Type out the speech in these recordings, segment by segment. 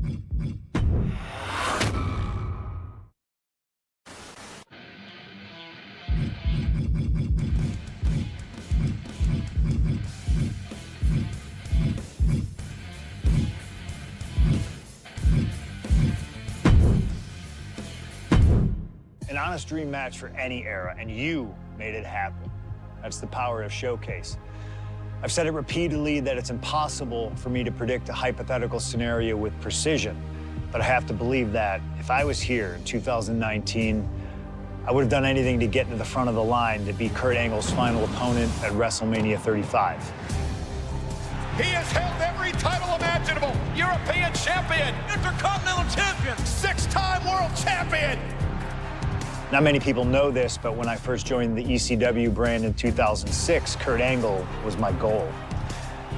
An honest dream match for any era, and you made it happen. That's the power of Showcase. I've said it repeatedly that it's impossible for me to predict a hypothetical scenario with precision, but I have to believe that if I was here in 2019, I would have done anything to get into the front of the line to beat Kurt Angle's final opponent at WrestleMania 35. He has held every title imaginable. European champion, Intercontinental champion, 6-time world champion. Not many people know this, but when I first joined the ECW brand in 2006, Kurt Angle was my goal.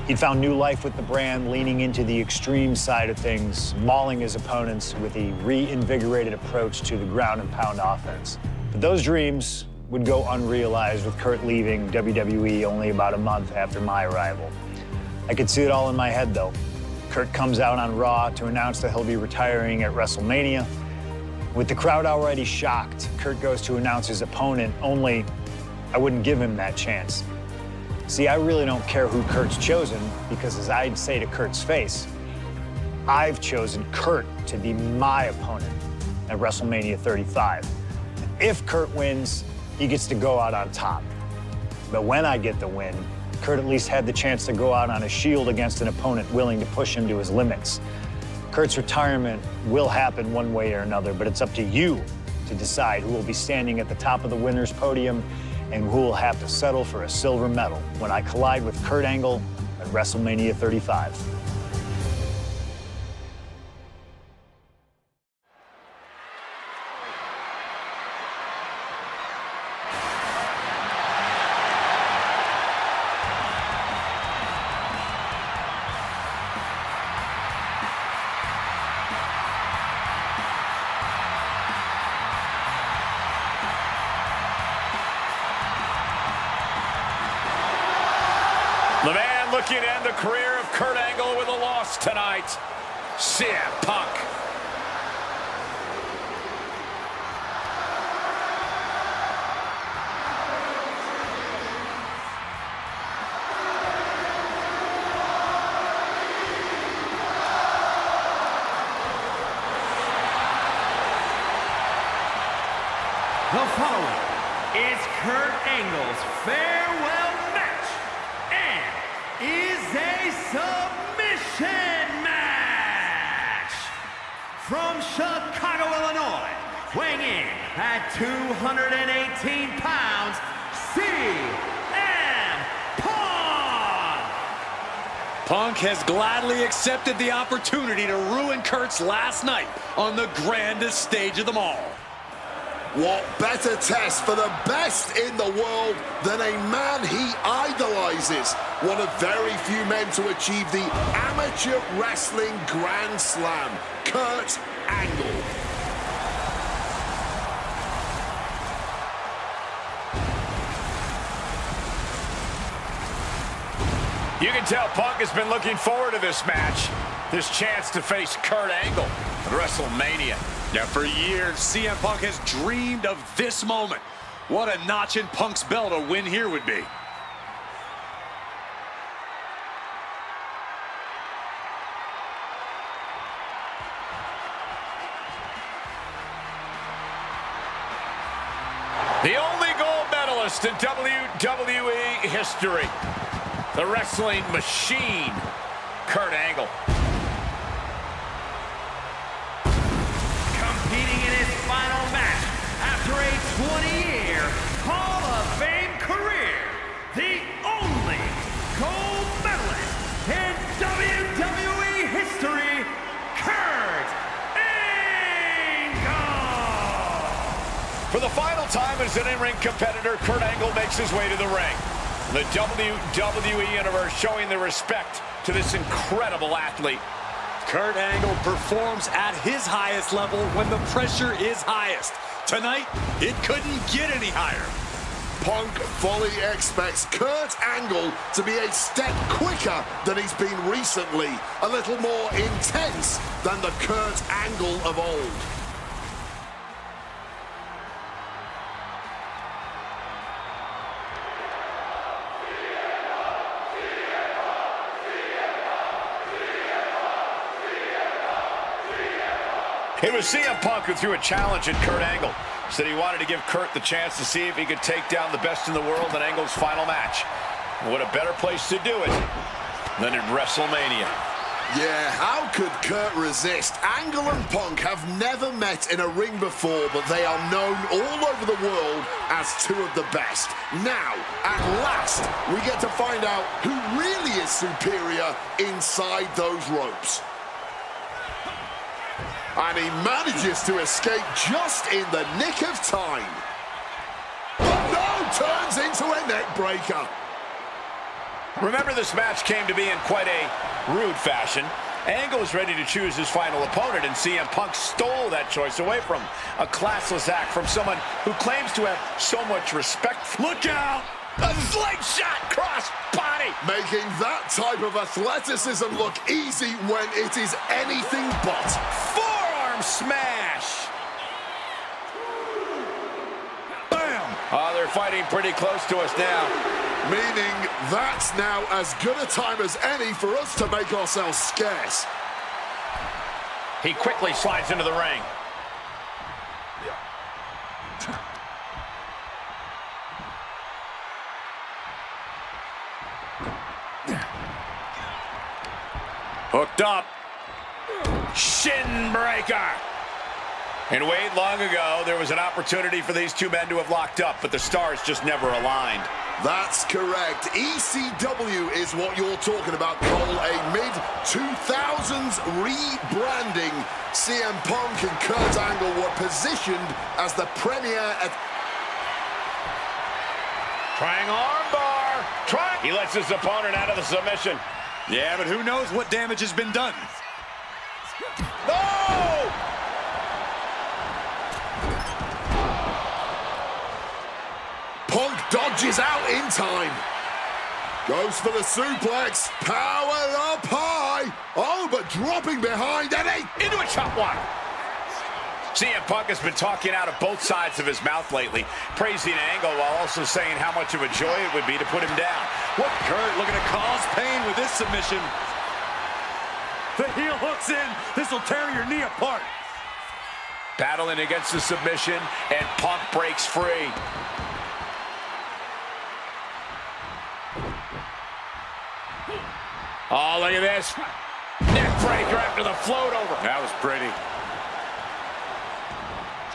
He'd found new life with the brand, leaning into the extreme side of things, mauling his opponents with a reinvigorated approach to the ground and pound offense. But those dreams would go unrealized with Kurt leaving WWE only about a month after my arrival. I could see it all in my head, though. Kurt comes out on Raw to announce that he'll be retiring at WrestleMania. With the crowd already shocked, Kurt goes to announce his opponent, only I wouldn't give him that chance. See, I really don't care who Kurt's chosen, because as I'd say to Kurt's face, I've chosen Kurt to be my opponent at WrestleMania 35. If Kurt wins, he gets to go out on top. But when I get the win, Kurt at least had the chance to go out on a shield against an opponent willing to push him to his limits. Kurt's retirement will happen one way or another, but it's up to you to decide who will be standing at the top of the winner's podium and who will have to settle for a silver medal when I collide with Kurt Angle at WrestleMania 35. The man looking to end the career of Kurt Angle with a loss tonight, cmpunk. The following is Kurt Angle's farewell match and is a submission match. From Chicago, Illinois, weighing in at 218 pounds, CM Punk. Punk has gladly accepted the opportunity to ruin Kurt's last night on the grandest stage of them all. What better test for the best in the world than a man he idolizes? One of very few men to achieve the amateur wrestling Grand Slam, Kurt Angle. You can tell Punk has been looking forward to this match, this chance to face Kurt Angle at WrestleMania. Now, for years, CM Punk has dreamed of this moment. What a notch in Punk's belt a win here would be. The only gold medalist in WWE history. The wrestling machine, Kurt Angle. Competing in his final match after a 20-year Hall of Fame career, the only gold medalist in WWE history, Kurt Angle. For the final time as an in-ring competitor, Kurt Angle makes his way to the ring. The WWE Universe showing their respect to this incredible athlete. Kurt Angle performs at his highest level when the pressure is highest. Tonight, it couldn't get any higher. Punk fully expects Kurt Angle to be a step quicker than he's been recently, a little more intense than the Kurt Angle of old. It was CM Punk who threw a challenge at Kurt Angle. Said he wanted to give Kurt the chance to see if he could take down the best in the world in Angle's final match. What a better place to do it than at WrestleMania. Yeah, how could Kurt resist? Angle and Punk have never met in a ring before, but they are known all over the world as two of the best. Now, at last, we get to find out who really is superior inside those ropes. And he manages to escape just in the nick of time. But no, turns into a neck breaker. Remember, this match came to be in quite a rude fashion. Angle was ready to choose his final opponent, and CM Punk stole that choice away from him. A classless act from someone who claims to have so much respect. Look out! A slingshot cross body! Making that type of athleticism look easy when it is anything but. Forearm smash! Bam! Oh, they're fighting pretty close to us now. Meaning that's now as good a time as any for us to make ourselves scarce. He quickly slides into the ring. Hooked up. Shin breaker. And Wade, long ago, there was an opportunity for these two men to have locked up, but the stars just never aligned. That's correct. ECW is what you're talking about, Cole. A mid-2000s rebranding. CM Punk and Kurt Angle were positioned as the premier at... Trying armbar. He lets his opponent out of the submission. Yeah, but who knows what damage has been done. No! Punk dodges out in time. Goes for the suplex. Power up high. Oh, but dropping behind Eddie. Into a chop block. CM Punk has been talking out of both sides of his mouth lately, praising Angle while also saying how much of a joy it would be to put him down. What Kurt looking to cause pain with this submission. The heel hooks in. This will tear your knee apart. Battling against the submission, and Punk breaks free. Oh, look at this. Neck breaker after the float over. That was pretty.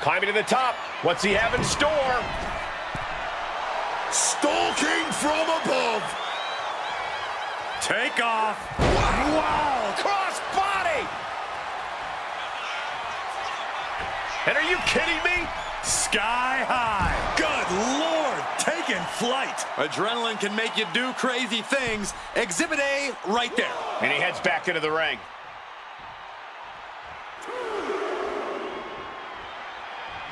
Climbing to the top. What's he have in store? Stalking from above. Take off. Wow! Cross body! And are you kidding me? Sky high. Good Lord, taking flight. Adrenaline can make you do crazy things. Exhibit A right there. And he heads back into the ring.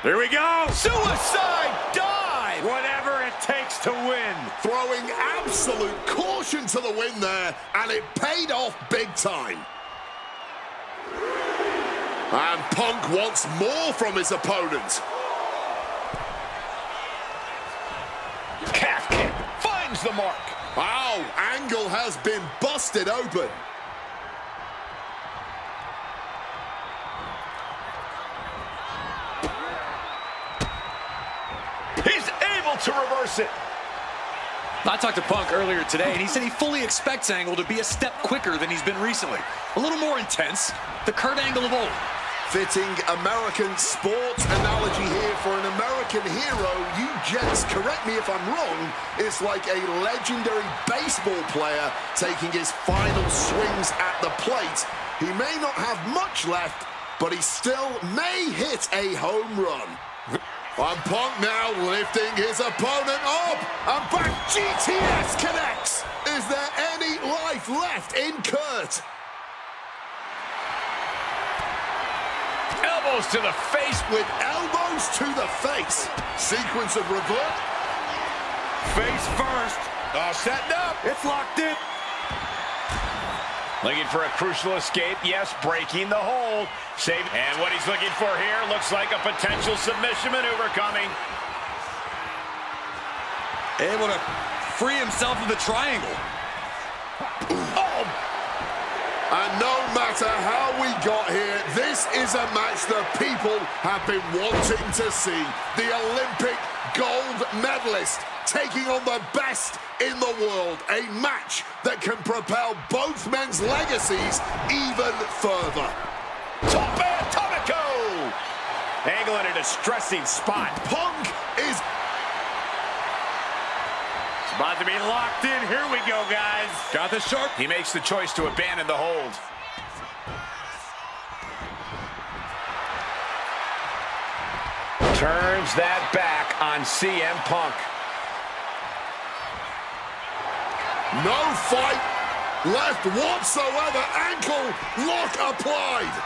Here we go. Suicide dive! Whatever it takes to win. Throwing absolute caution to the wind there, and it paid off big time. And Punk wants more from his opponent. Calf kick finds the mark. Wow, Angle has been busted open. He's able to reverse it. I talked to Punk earlier today, and he said he fully expects Angle to be a step quicker than he's been recently. A little more intense. The Kurt Angle of old. Fitting American sports analogy here for an American hero. You gents, correct me if I'm wrong, it's like a legendary baseball player taking his final swings at the plate. He may not have much left, but he still may hit a home run. And Punk now lifting his opponent up, and back GTS connects. Is there any life left in Kurt? Elbows to the face. With elbows to the face. Sequence of revert. Face first. Oh, setting up. It's locked in. Looking for a crucial escape. Yes, breaking the hold. Save. And what he's looking for here looks like a potential submission maneuver coming. Able to free himself of the triangle. Oh! And no matter how we got here, this is a match that people have been wanting to see. The Olympic gold medalist taking on the best in the world. A match that can propel both men's legacies even further. Top Atomico! Angle in a distressing spot. Punk is about to be locked in. Here we go, guys. Got the sharp. He makes the choice to abandon the hold. Turns that back on CM Punk. no fight left whatsoever. Ankle lock applied.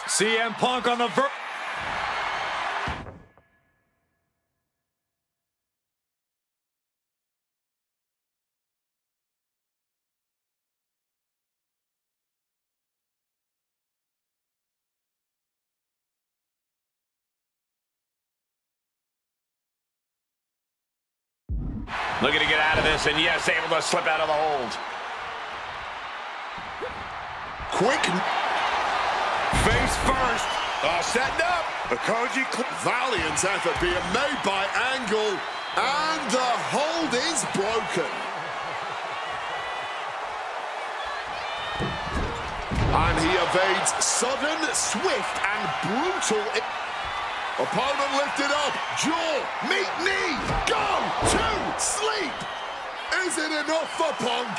CM Punk on the looking to get out of this, and yes, able to slip out of the hold. Quick. Face first. Setting up. The Koji. Valiant effort being made by Angle, and the hold is broken. And he evades sudden, swift, and brutal. Opponent lifted up. Jaw, meet knee, go to sleep. Is it enough for Punk?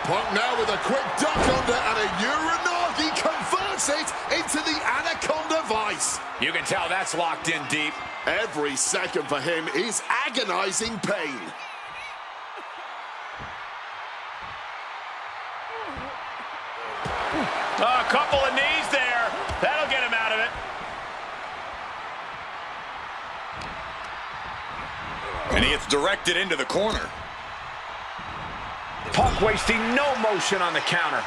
Punk now with a quick duck under, and a Uranagi converts it into the Anaconda Vice. You can tell that's locked in deep. Every second for him is agonizing pain. A couple of knees there. That'll get him out of it. And he gets directed into the corner. Punk wasting no motion on the counter.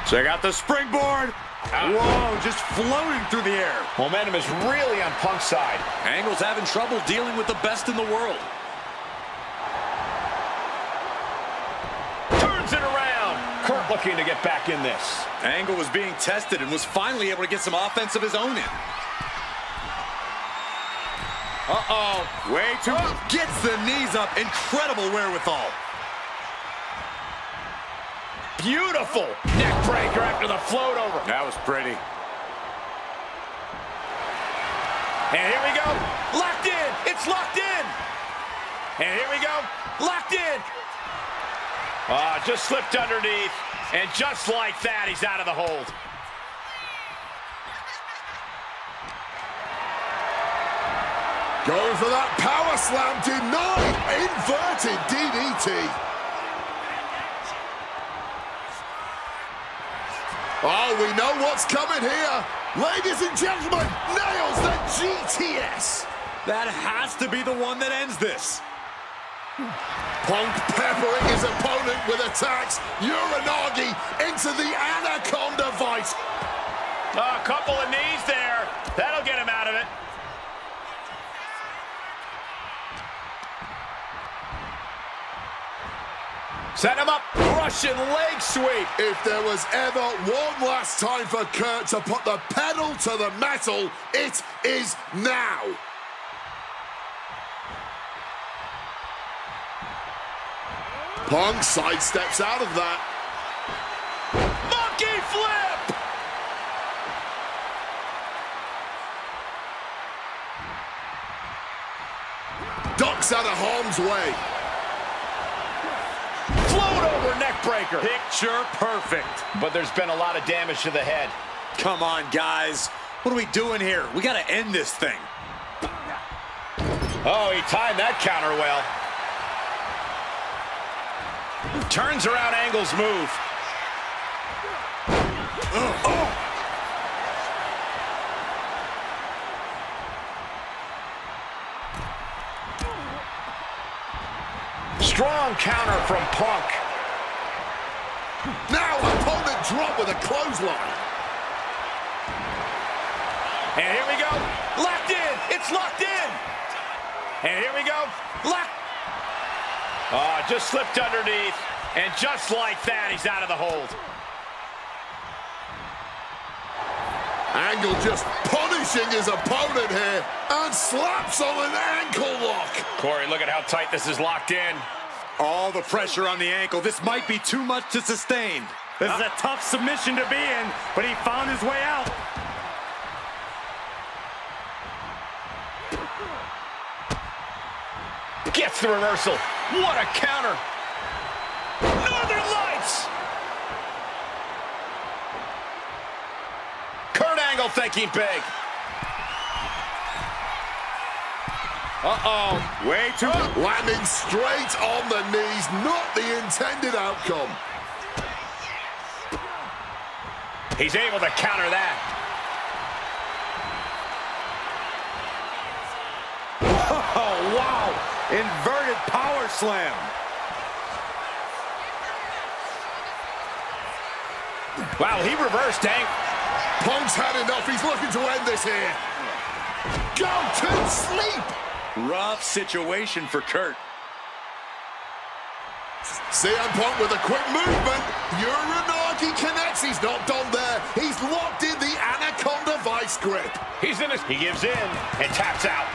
Check out the springboard. Whoa, just floating through the air. Momentum is really on Punk's side. Angle's having trouble dealing with the best in the world. Turns it around. Kurt looking to get back in this. Angle was being tested and was finally able to get some offense of his own in. Uh-oh. Way too... Gets the knees up. Incredible wherewithal. Beautiful neck breaker after the float over. That was pretty. And here we go. Locked in. It's locked in. And here we go. Locked in. Just slipped underneath. And just like that, he's out of the hold. Going for that power slam, denied. Inverted DDT. Oh, we know what's coming here. Ladies and gentlemen, nails the GTS. That has to be the one that ends this. Punk peppering his opponent with attacks. Uranagi into the Anaconda Vice. A couple of knees there. That'll get him out of it. Set him up. Russian leg sweep. If there was ever one last time for Kurt to put the pedal to the metal, it is now. Punk sidesteps out of that. Monkey flip! Ducks out of harm's way. Float over neck breaker. Picture perfect. But there's been a lot of damage to the head. Come on, guys. What are we doing here? We got to end this thing. Oh, he timed that counter well. Turns around, Angle's move. Strong counter from Punk. Now opponent drop with a clothesline. And here we go. Locked in. It's locked in. And here we go. Locked. Oh, just slipped underneath. And just like that, he's out of the hold. Angle just punishing his opponent here and slaps on an ankle lock. Corey, look at how tight this is locked in. All the pressure on the ankle. This might be too much to sustain. This is a tough submission to be in, but he found his way out. Gets the reversal. What a counter. Northern Lights. Kurt Angle thinking big. Uh-oh. Way too... Landing straight on the knees, not the intended outcome. He's able to counter that. Oh, wow. Inverted power slam. Wow, he reversed Angle. Punk's had enough. He's looking to end this here. Go to sleep. Rough situation for Kurt. CM Punk with a quick movement. Uranagi connects. He's not done there. He's locked in the Anaconda vice grip. He's in his... He gives in and taps out.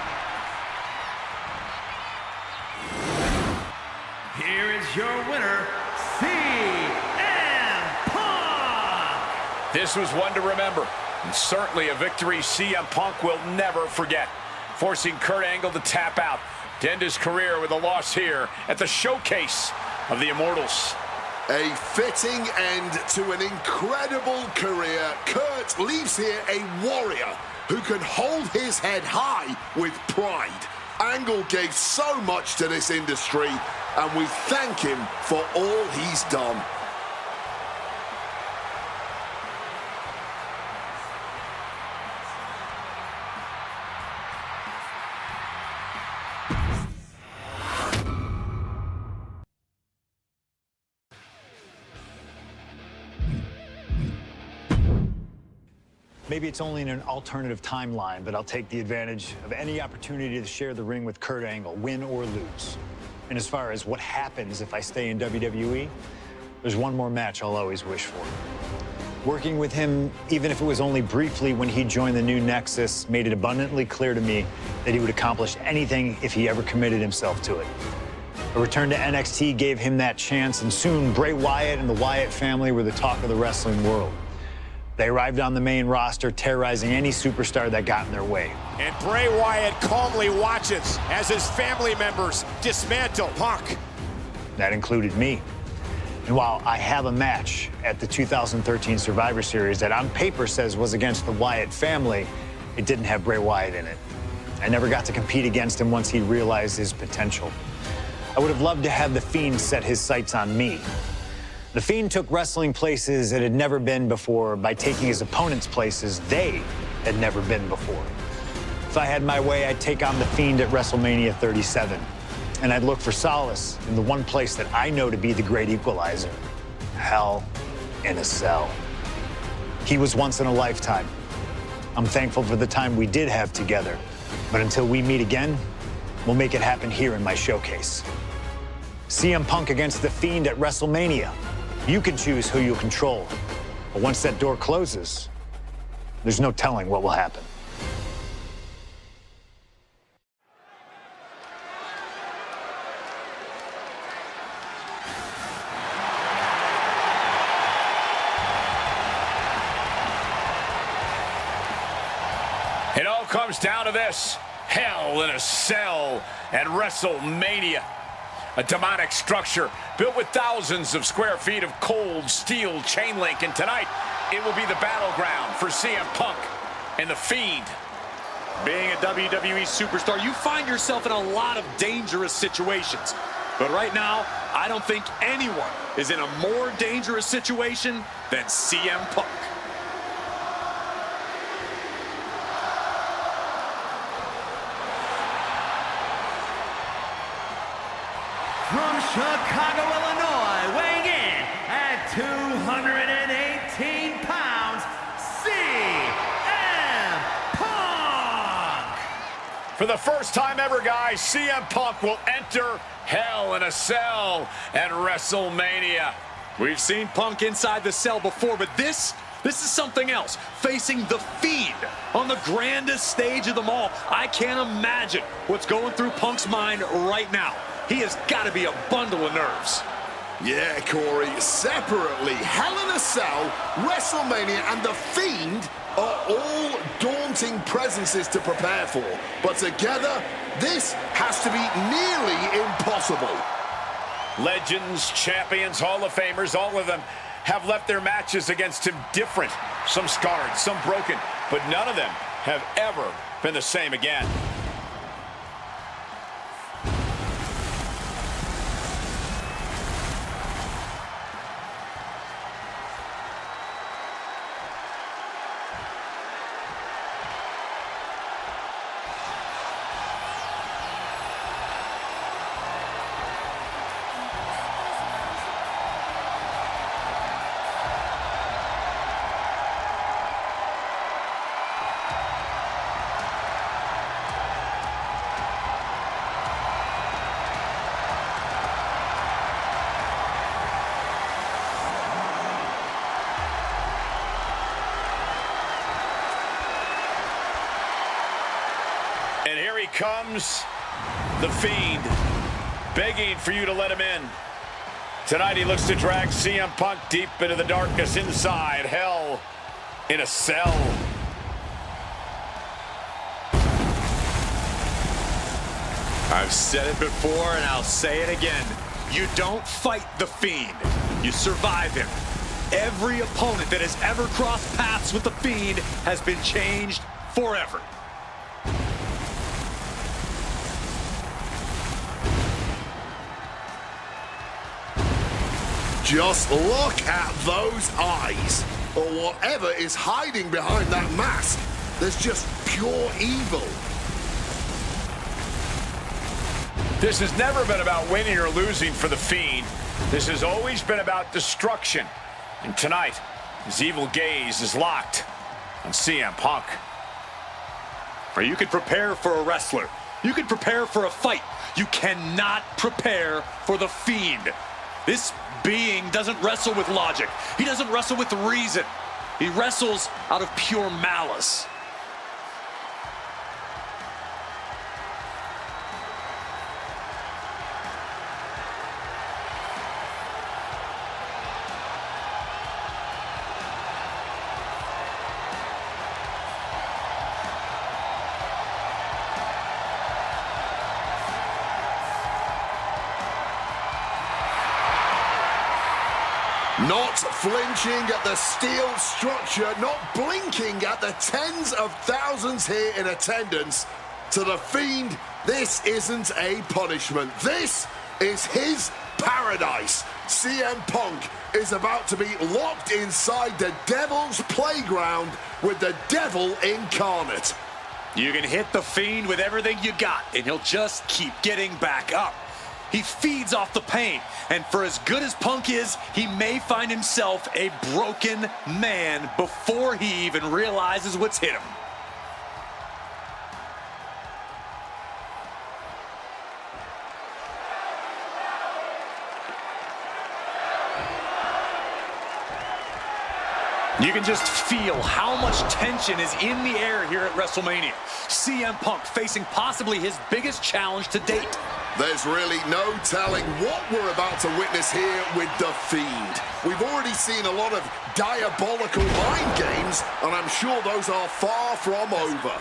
Here is your winner, CM Punk! This was one to remember, and certainly a victory CM Punk will never forget. Forcing Kurt Angle to tap out to end his career with a loss here at the showcase of the Immortals. A fitting end to an incredible career. Kurt leaves here a warrior who can hold his head high with pride. Angle gave so much to this industry, and we thank him for all he's done. Maybe it's only in an alternative timeline, but I'll take the advantage of any opportunity to share the ring with Kurt Angle, win or lose. And as far as what happens if I stay in WWE, there's one more match I'll always wish for. Working with him, even if it was only briefly when he joined the new Nexus, made it abundantly clear to me that he would accomplish anything if he ever committed himself to it. A return to NXT gave him that chance, and soon Bray Wyatt and the Wyatt family were the talk of the wrestling world. They arrived on the main roster, terrorizing any superstar that got in their way. And Bray Wyatt calmly watches as his family members dismantle Punk. That included me. And while I have a match at the 2013 Survivor Series that on paper says was against the Wyatt family, it didn't have Bray Wyatt in it. I never got to compete against him once he realized his potential. I would have loved to have The Fiend set his sights on me. The Fiend took wrestling places it had never been before by taking his opponents places they had never been before. If I had my way, I'd take on The Fiend at WrestleMania 37. And I'd look for solace in the one place that I know to be the great equalizer: Hell in a Cell. He was once in a lifetime. I'm thankful for the time we did have together. But until we meet again, we'll make it happen here in my showcase. CM Punk against The Fiend at WrestleMania. You can choose who you'll control. But once that door closes, there's no telling what will happen. comes down to this. Hell in a Cell at WrestleMania. A demonic structure built with thousands of square feet of cold steel chain link. And tonight, it will be the battleground for CM Punk and The Fiend. Being a WWE superstar, you find yourself in a lot of dangerous situations. But right now, I don't think anyone is in a more dangerous situation than CM Punk. From Chicago, Illinois, weighing in at 218 pounds, CM Punk! For the first time ever, guys, CM Punk will enter Hell in a Cell at WrestleMania. We've seen Punk inside the cell before, but this is something else. Facing The Fiend on the grandest stage of them all. I can't imagine what's going through Punk's mind right now. He has got to be a bundle of nerves. Yeah, Corey, separately, Hell in a Cell, WrestleMania, and The Fiend are all daunting presences to prepare for. But together, this has to be nearly impossible. Legends, champions, Hall of Famers, all of them have left their matches against him different. Some scarred, some broken, but none of them have ever been the same again. And here he comes, The Fiend, begging for you to let him in. Tonight he looks to drag CM Punk deep into the darkness inside Hell in a Cell. I've said it before and I'll say it again. You don't fight The Fiend, you survive him. Every opponent that has ever crossed paths with The Fiend has been changed forever. Just look at those eyes, or whatever is hiding behind that mask. There's just pure evil. This has never been about winning or losing for The Fiend. This has always been about destruction. And tonight, his evil gaze is locked on CM Punk. Or you could prepare for a wrestler. You could prepare for a fight. You cannot prepare for The Fiend. This being doesn't wrestle with logic. He doesn't wrestle with reason. He wrestles out of pure malice. Not flinching at the steel structure, not blinking at the tens of thousands here in attendance. To The Fiend, this isn't a punishment. This is his paradise. CM Punk is about to be locked inside the devil's playground with the devil incarnate. You can hit The Fiend with everything you got, and he'll just keep getting back up. He feeds off the pain, and for as good as Punk is, he may find himself a broken man before he even realizes what's hit him. You can just feel how much tension is in the air here at WrestleMania. CM Punk facing possibly his biggest challenge to date. There's really no telling what we're about to witness here with The Fiend. We've already seen a lot of diabolical mind games, and I'm sure those are far from over.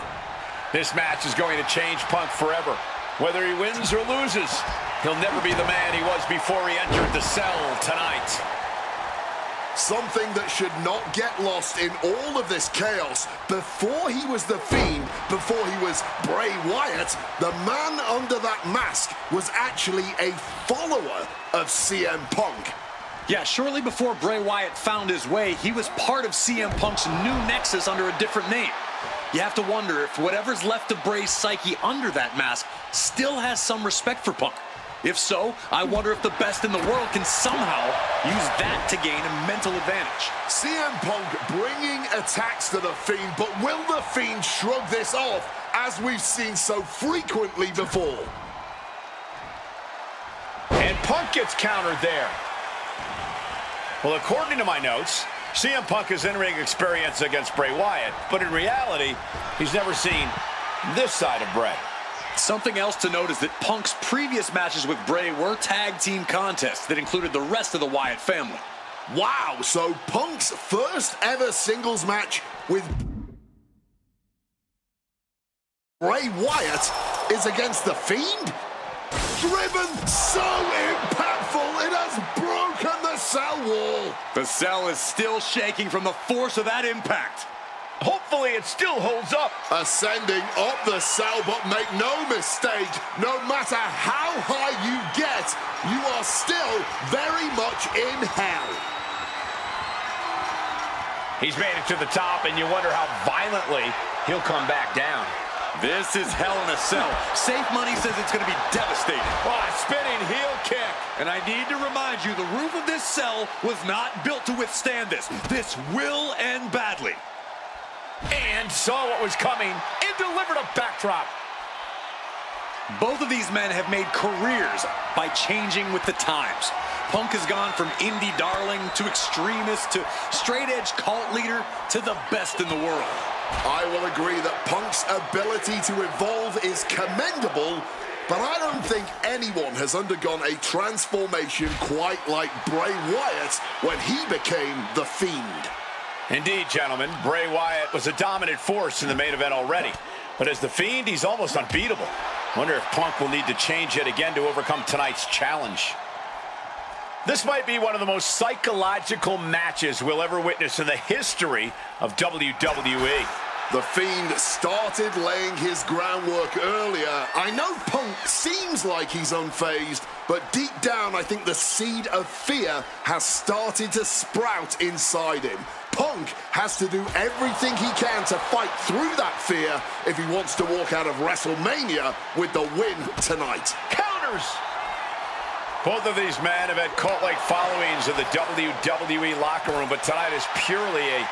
This match is going to change Punk forever. Whether he wins or loses, he'll never be the man he was before he entered the cell tonight. Something that should not get lost in all of this chaos. Before he was the Fiend, before he was Bray Wyatt, the man under that mask was actually a follower of CM Punk. Yeah, shortly before Bray Wyatt found his way, he was part of CM Punk's new nexus under a different name. You have to wonder if whatever's left of Bray's psyche under that mask still has some respect for Punk. If so, I wonder if the best in the world can somehow use that to gain a mental advantage. CM Punk bringing attacks to the Fiend, but will the Fiend shrug this off, as we've seen so frequently before? And Punk gets countered there. Well, according to my notes, CM Punk has in-ring experience against Bray Wyatt, but in reality, he's never seen this side of Bray. Something else to note is that Punk's previous matches with Bray were tag team contests that included the rest of the Wyatt family. Wow, so Punk's first ever singles match with Bray Wyatt is against the Fiend? Driven so impactful, it has broken the cell wall. The cell is still shaking from the force of that impact. Hopefully it still holds up. Ascending up the cell, but make no mistake, no matter how high you get, you are still very much in hell. He's made it to the top, and you wonder how violently he'll come back down. This is hell in a cell. Safe Money says it's going to be devastating. Oh, a spinning heel kick. And I need to remind you, the roof of this cell was not built to withstand this. This will end badly. And saw what was coming and delivered a backdrop. Both of these men have made careers by changing with the times. Punk has gone from indie darling to extremist to straight-edge cult leader to the best in the world. I will agree that Punk's ability to evolve is commendable, but I don't think anyone has undergone a transformation quite like Bray Wyatt when he became the Fiend. Indeed, gentlemen, Bray Wyatt was a dominant force in the main event already. But as the Fiend, he's almost unbeatable. Wonder if Punk will need to change yet again to overcome tonight's challenge. This might be one of the most psychological matches we'll ever witness in the history of WWE. The Fiend started laying his groundwork earlier. I know Punk seems like he's unfazed, but deep down I think the seed of fear has started to sprout inside him. Punk has to do everything he can to fight through that fear if he wants to walk out of WrestleMania with the win tonight. Counters! Both of these men have had cult-like followings in the WWE locker room, but tonight is purely a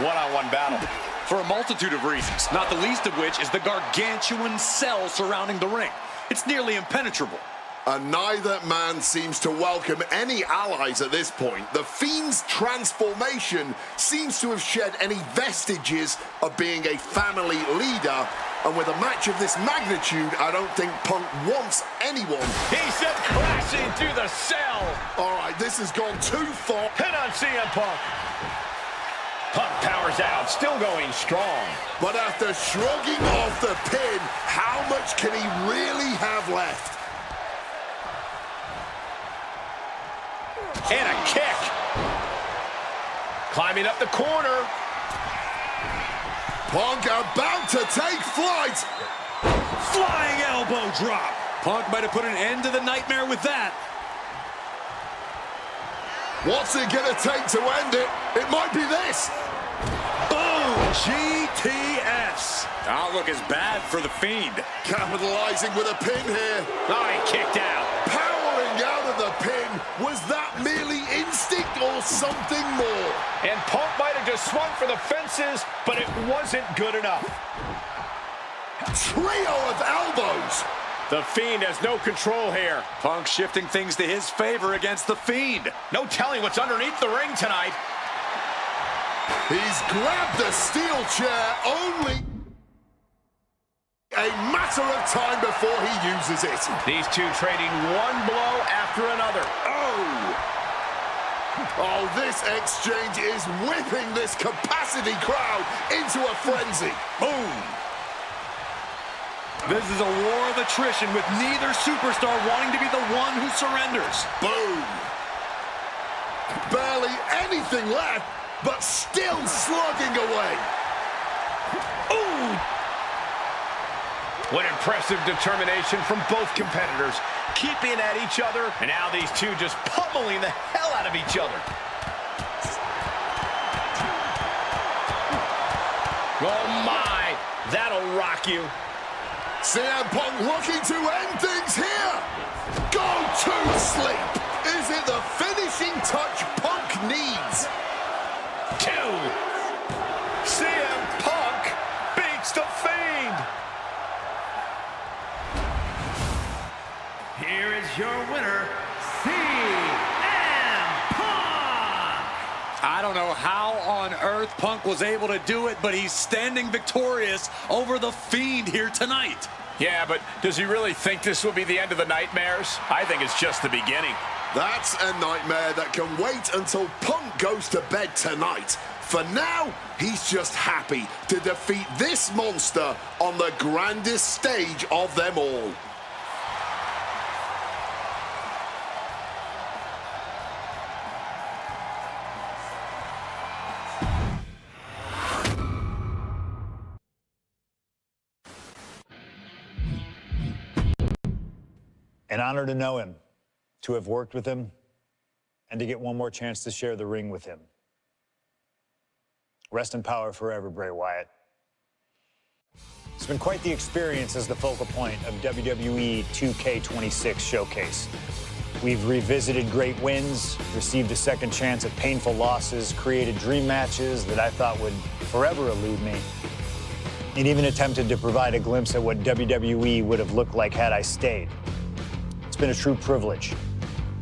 one-on-one battle. For a multitude of reasons, not the least of which is the gargantuan cell surrounding the ring. It's nearly impenetrable. And neither man seems to welcome any allies at this point. The Fiend's transformation seems to have shed any vestiges of being a family leader. And with a match of this magnitude, I don't think Punk wants anyone. He sent crashing through the cell. All right, this has gone too far. Pin on CM Punk. Punk powers out, still going strong. But after shrugging off the pin, how much can he really have left? And a kick. Climbing up the corner. Punk about to take flight. Flying elbow drop. Punk might have put an end to the nightmare with that. What's it gonna take to end it? It might be this. Boom! GTS. Outlook is bad for the Fiend. Capitalizing with a pin here. Oh, he kicked out. Powering out of the pin. Was that merely instinct or something more? And Punk might have just swung for the fences, but it wasn't good enough. Trio of elbows. The Fiend has no control here. Punk shifting things to his favor against the Fiend. No telling what's underneath the ring tonight. He's grabbed the steel chair, only a matter of time before he uses it. These two trading one blow after another. Oh, this exchange is whipping this capacity crowd into a frenzy. Boom! This is a war of attrition with neither superstar wanting to be the one who surrenders. Boom. Barely anything left, but still slugging away. Ooh! What impressive determination from both competitors, keeping at each other, and now these two just pummeling the hell out of each other. Oh my, that'll rock you. CM Punk looking to end things here. Go to sleep. Is it the finishing touch Punk needs? 2. CM Punk beats the Fiend. Here is your winner, CM Punk! I don't know how on earth Punk was able to do it, but he's standing victorious over the Fiend here tonight. Yeah, but does he really think this will be the end of the nightmares? I think it's just the beginning. That's a nightmare that can wait until Punk goes to bed tonight. For now, he's just happy to defeat this monster on the grandest stage of them all. An honor to know him, to have worked with him, and to get one more chance to share the ring with him. Rest in power forever, Bray Wyatt. It's been quite the experience as the focal point of WWE 2K26 Showcase. We've revisited great wins, received a second chance at painful losses, created dream matches that I thought would forever elude me, and even attempted to provide a glimpse at what WWE would have looked like had I stayed. It's been a true privilege.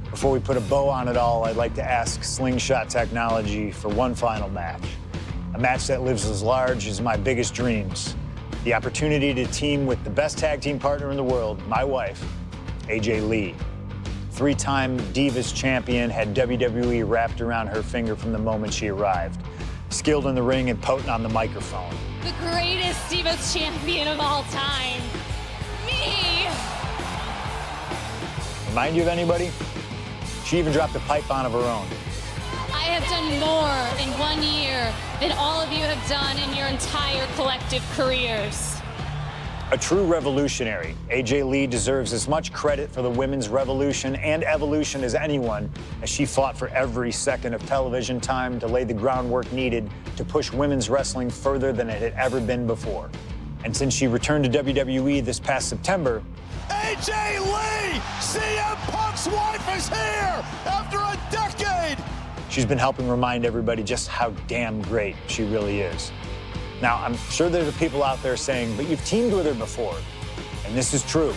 Before we put a bow on it all, I'd like to ask Slingshot Technology for one final match. A match that lives as large as my biggest dreams. The opportunity to team with the best tag team partner in the world, my wife, AJ Lee. 3-time Divas champion, had WWE wrapped around her finger from the moment she arrived. Skilled in the ring and potent on the microphone. The greatest Divas champion of all time. Me! Remind you of anybody? She even dropped a pipe on of her own. I have done more in 1 year than all of you have done in your entire collective careers. A true revolutionary, AJ Lee deserves as much credit for the women's revolution and evolution as anyone, as she fought for every second of television time to lay the groundwork needed to push women's wrestling further than it had ever been before. And since she returned to WWE this past September, AJ Lee, CM Punk's wife, is here after a decade. she's been helping remind everybody just how damn great she really is. Now, I'm sure there are people out there saying, but you've teamed with her before. And this is true,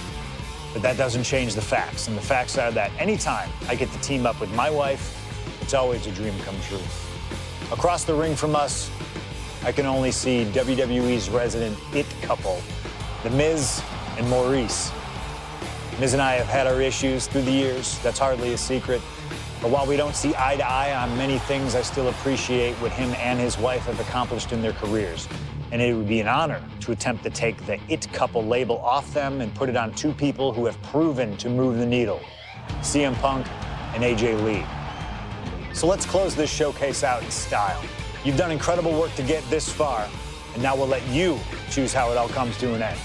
but that doesn't change the facts. And the facts are that anytime I get to team up with my wife, it's always a dream come true. Across the ring from us, I can only see WWE's resident it couple, The Miz and Maurice. Miz and I have had our issues through the years. That's hardly a secret. But while we don't see eye to eye on many things, I still appreciate what him and his wife have accomplished in their careers. And it would be an honor to attempt to take the it couple label off them and put it on two people who have proven to move the needle, CM Punk and AJ Lee. So let's close this showcase out in style. You've done incredible work to get this far, and now we'll let you choose how it all comes to an end.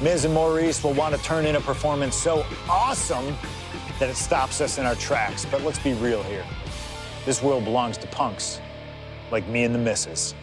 Miz and Maurice will want to turn in a performance so awesome that it stops us in our tracks. But let's be real here. This world belongs to punks like me and the missus.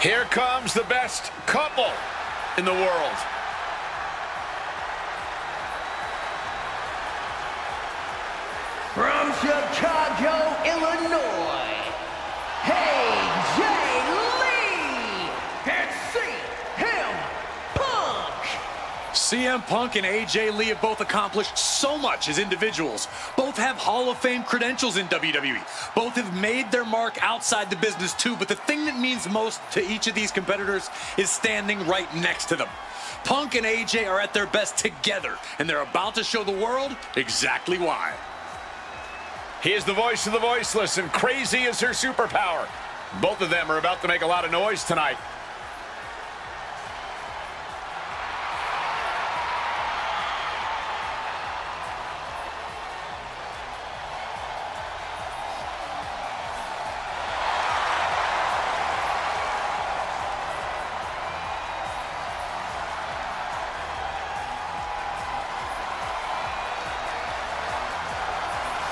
Here comes the best couple in the world. From Chicago, Illinois, AJ Lee and cmpunk. CM Punk and AJ Lee have both accomplished so much as individuals. Both have Hall of Fame credentials in WWE. Both have made their mark outside the business too, but the thing that means most to each of these competitors is standing right next to them. Punk and AJ are at their best together, and they're about to show the world exactly why. He is the voice of the voiceless, and crazy is her superpower. Both of them are about to make a lot of noise tonight.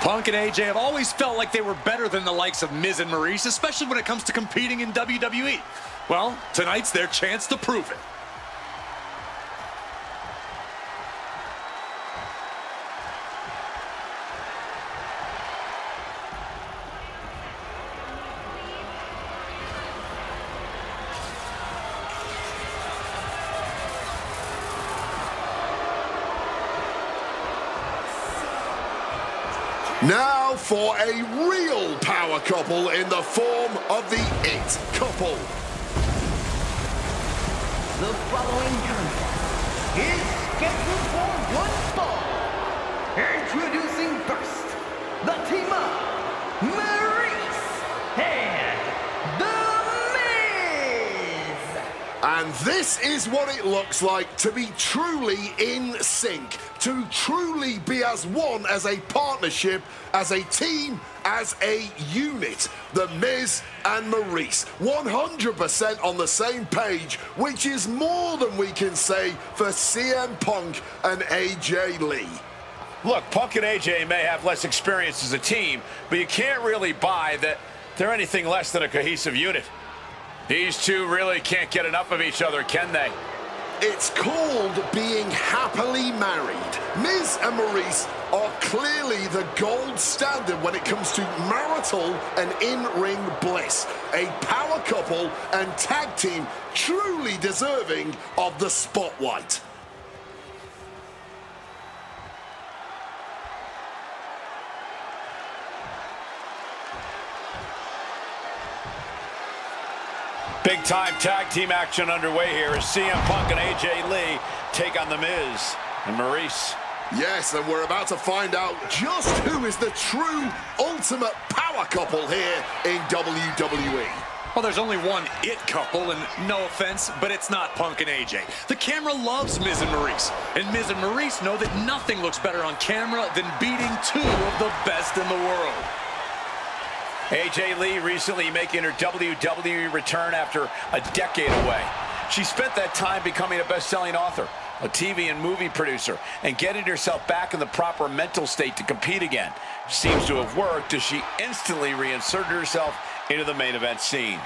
Punk and AJ have always felt like they were better than the likes of Miz and Maurice, especially when it comes to competing in WWE. Well, tonight's their chance to prove it. Now for a real power couple in the form of the It Couple. The following contest is scheduled for one fall. Introducing first, the team of Maurice and The Miz. And this is what it looks like to be truly in sync, to truly be as one, as a partnership, as a team, as a unit. The Miz and Maurice, 100% on the same page, which is more than we can say for CM Punk and AJ Lee. Look, Punk and AJ may have less experience as a team, but you can't really buy that they're anything less than a cohesive unit. These two really can't get enough of each other, can they? It's called being happily married. Miz and Maurice are clearly the gold standard when it comes to marital and in-ring bliss. A power couple and tag team truly deserving of the spotlight. Big-time tag team action underway here as CM Punk and AJ Lee take on The Miz and Maurice. Yes, and we're about to find out just who is the true ultimate power couple here in WWE. Well, there's only one it couple, and no offense, but it's not Punk and AJ. The camera loves Miz and Maurice, and Miz and Maurice know that nothing looks better on camera than beating two of the best in the world. AJ Lee recently making her WWE return after a decade away. She spent that time becoming a best-selling author, a TV and movie producer, and getting herself back in the proper mental state to compete again. Seems to have worked as she instantly reinserted herself into the main event scene.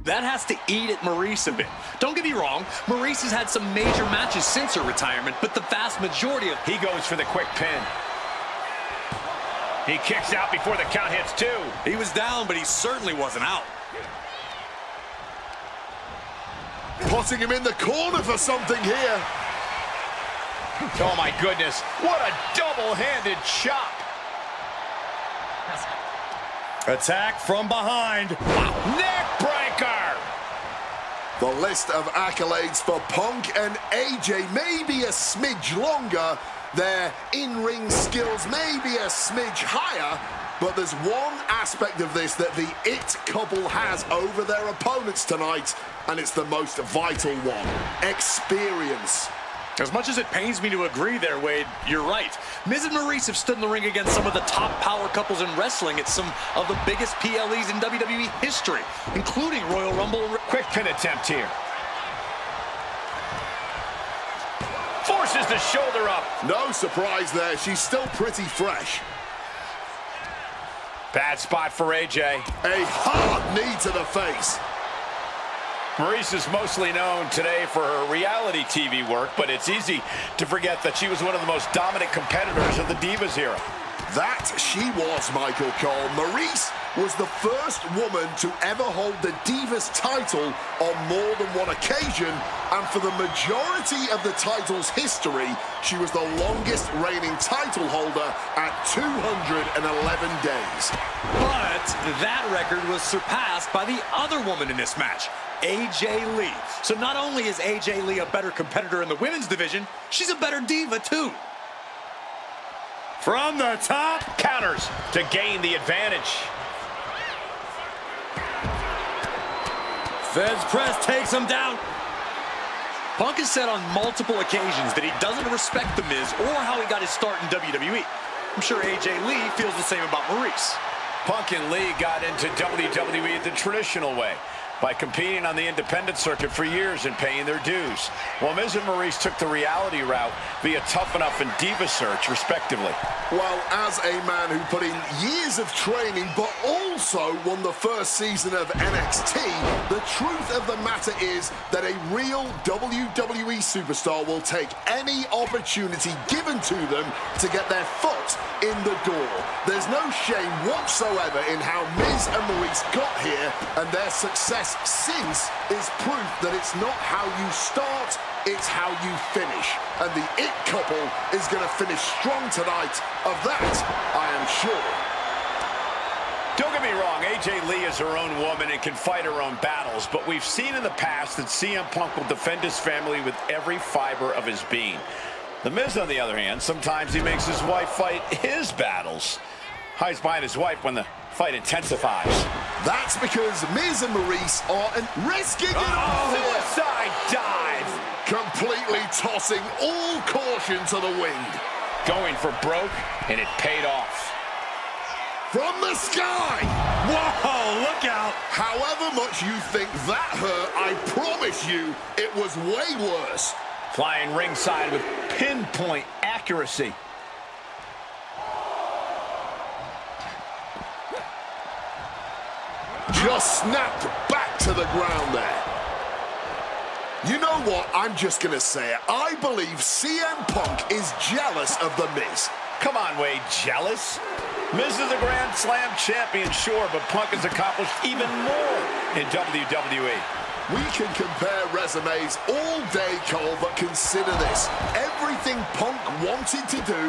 That has to eat at Maryse a bit. Don't get me wrong, Maryse has had some major matches since her retirement, but the vast majority of... He goes for the quick pin. He kicks out before the count hits 2. He was down, but he certainly wasn't out. Putting him in the corner for something here. Oh my goodness, what a double-handed chop. Attack from behind. Neck breaker. The list of accolades for Punk and AJ may be a smidge longer. Their in-ring skills may be a smidge higher. But there's one aspect of this that the It couple has over their opponents tonight, and it's the most vital one: experience. As much as it pains me to agree there, Wade, you're right. Miz and Maryse have stood in the ring against some of the top power couples in wrestling at some of the biggest PLEs in WWE history, including Royal Rumble. Quick pin attempt here. Forces the shoulder up. No surprise there, she's still pretty fresh. Bad spot for AJ. A hard knee to the face. Maryse is mostly known today for her reality TV work, but it's easy to forget that she was one of the most dominant competitors of the Divas era. That she was, Michael Cole. Maryse was the first woman to ever hold the Divas title on more than one occasion, and for the majority of the title's history, she was the longest reigning title holder at 211 days. But that record was surpassed by the other woman in this match, AJ Lee. So not only is AJ Lee a better competitor in the women's division, she's a better diva too. From the top. Counters to gain the advantage. Feds press takes him down. Punk has said on multiple occasions that he doesn't respect The Miz or how he got his start in WWE. I'm sure AJ Lee feels the same about Maryse. Punk and Lee got into WWE the traditional way, by competing on the independent circuit for years and paying their dues, while Miz and Maryse took the reality route via Tough Enough and Diva Search, respectively. Well, as a man who put in years of training but also won the first season of NXT, the truth of the matter is that a real WWE superstar will take any opportunity given to them to get their foot in the door. There's no shame whatsoever in how Miz and Maryse got here, and their success since is proof that it's not how you start, it's how you finish. And the It couple is going to finish strong tonight. Of that, I am sure. Don't get me wrong, AJ Lee is her own woman and can fight her own battles, but we've seen in the past that CM Punk will defend his family with every fiber of his being. The Miz, on the other hand, sometimes he makes his wife fight his battles. Hides behind his wife when the fight intensifies. That's because Miz and Maryse are risking it all here. Suicide dive! Completely tossing all caution to the wind. Going for broke, and it paid off. From the sky! Whoa, look out! However much you think that hurt, I promise you, it was way worse. Flying ringside with pinpoint accuracy. Just snapped back to the ground there. You know what? I'm just going to say it. I believe CM Punk is jealous of The Miz. Come on, Wade, jealous? Miz is a Grand Slam champion, sure, but Punk has accomplished even more in WWE. We can compare resumes all day, Cole, but consider this. Everything Punk wanted to do,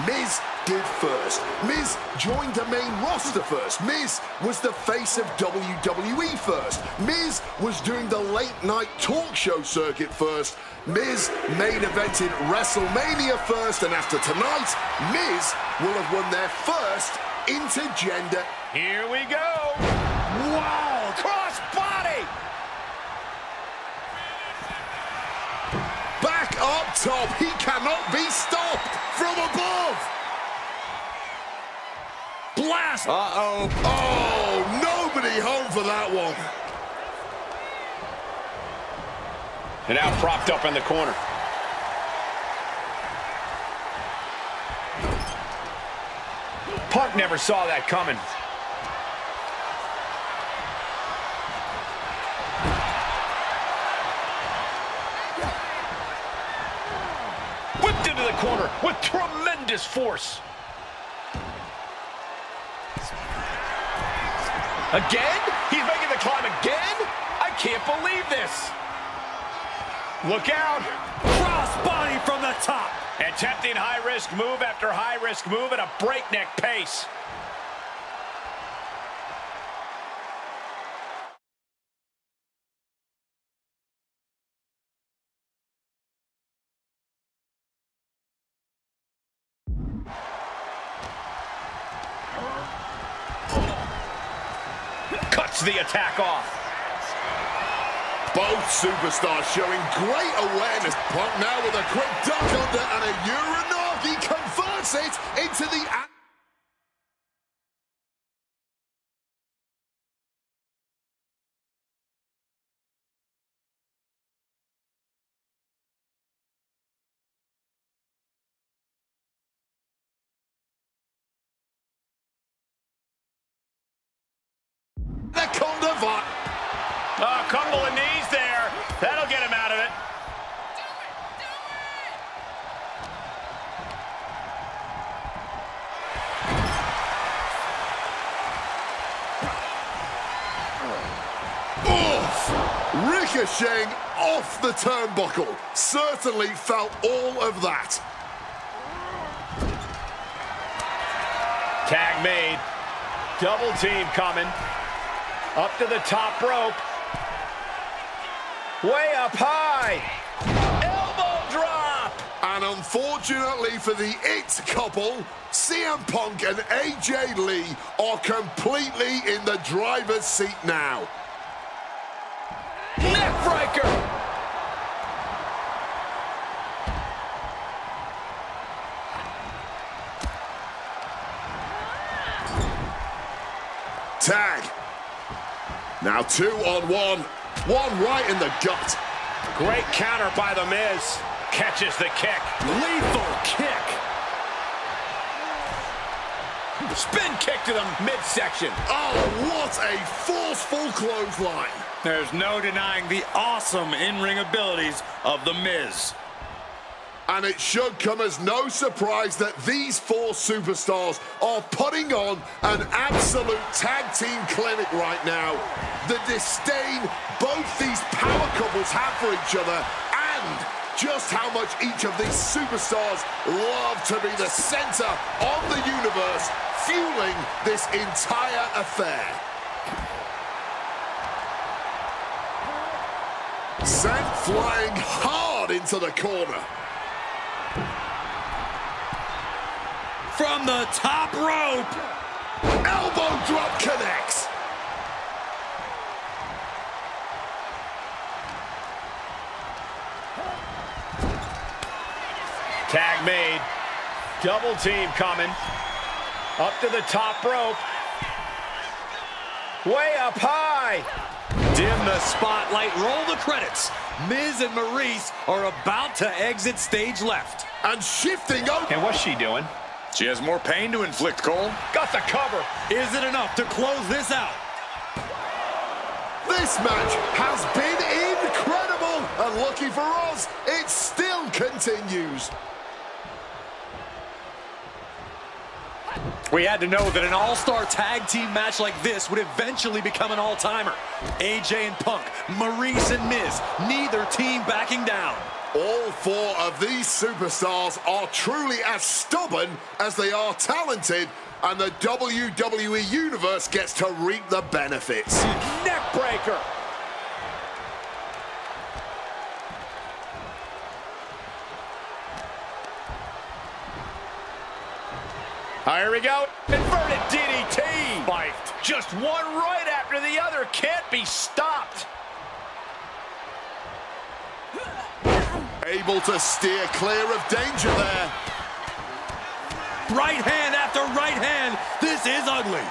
Miz did first. Miz joined the main roster first. Miz was the face of WWE first. Miz was doing the late-night talk show circuit first. Miz main evented WrestleMania first, and after tonight, Miz will have won their first intergender. Here we go. Wow, cross body. Back up top, he cannot be stopped from above. Blast! Uh-oh. Oh, nobody home for that one. And now propped up in the corner. Punk never saw that coming. Whipped into the corner with tremendous force. Again? He's making the climb again? I can't believe this. Look out. Crossbody from the top. Attempting high-risk move after high-risk move at a breakneck pace. Cuts the attack off. Both superstars showing great awareness. Punk now with a quick duck under and a Uranagi converts it into the... A couple of knees there. That'll get him out of it. Oof! Ricocheting off the turnbuckle. Certainly felt all of that. Tag made. Double team coming. Up to the top rope. Way up high. Elbow drop. And unfortunately for the It couple, CM Punk and AJ Lee are completely in the driver's seat now. Neckbreaker. Tag. Now 2-on-1. One right in the gut. Great counter by The Miz. Catches the kick. Lethal kick. Spin kick to the midsection. Oh, what a forceful clothesline. There's no denying the awesome in-ring abilities of The Miz. And it should come as no surprise that these four superstars are putting on an absolute tag team clinic right now. The disdain both these power couples have for each other, and just how much each of these superstars love to be the center of the universe, fueling this entire affair. Sent flying hard into the corner. From the top rope. Elbow drop connects. Tag made. Double team coming. Up to the top rope. Way up high. Dim the spotlight, roll the credits. Miz and Maurice are about to exit stage left. And shifting over. And what's she doing? She has more pain to inflict, Cole. Got the cover. Is it enough to close this out? This match has been incredible. And lucky for us, it still continues. We had to know that an all-star tag team match like this would eventually become an all-timer. AJ and Punk, Maurice and Miz, neither team backing down. All four of these superstars are truly as stubborn as they are talented, and the WWE Universe gets to reap the benefits. Neckbreaker. Here we go. Inverted DDT. Spiked. Just one right after the other. Can't be stopped. Able to steer clear of danger there. Right hand after right hand. This is ugly.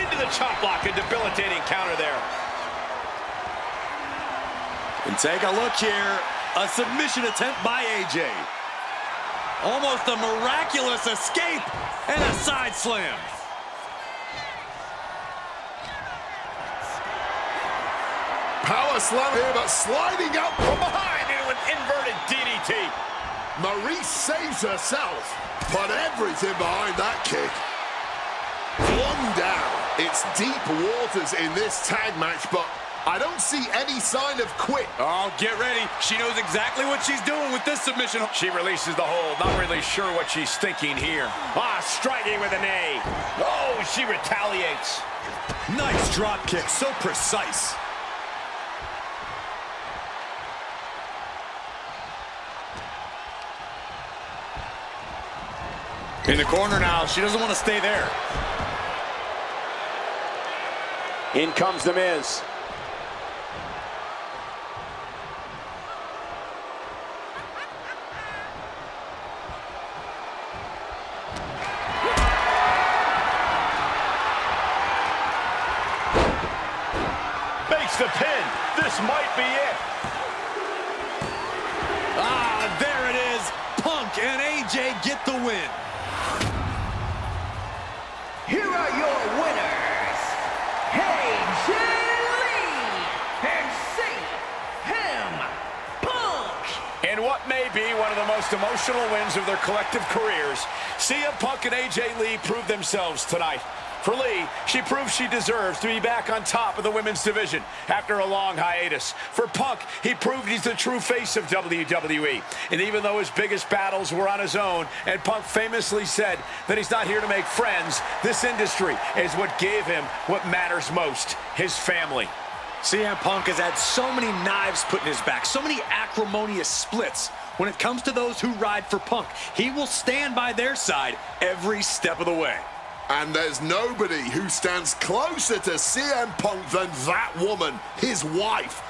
Into the chop block. A debilitating counter there. And take a look here. A submission attempt by AJ. Almost a miraculous escape and a side slam. power slam here, but sliding up From behind into an inverted DDT. Maurice saves herself, but everything behind that kick. One down. It's deep waters in this tag match, but I don't see any sign of quit. Oh, get ready. She knows exactly what she's doing with this submission. She releases the hold, not really sure what she's thinking here. Striking with a knee. Oh, she retaliates. Nice drop kick, so precise. In the corner now, she doesn't want to stay there. In comes The Miz. Makes the pin. This might be it. There it is. Punk and AJ get the win. Here are your winners, AJ and cmpunk. In what may be one of the most emotional wins of their collective careers, CM Punk and AJ Lee proved themselves tonight. For Lee, she proved she deserves to be back on top of the women's division after a long hiatus. For Punk, he proved he's the true face of WWE. And even though his biggest battles were on his own, and Punk famously said that he's not here to make friends, this industry is what gave him what matters most, his family. CM Punk has had so many knives put in his back, so many acrimonious splits. When it comes to those who ride for Punk, he will stand by their side every step of the way. And there's nobody who stands closer to CM Punk than that woman, his wife.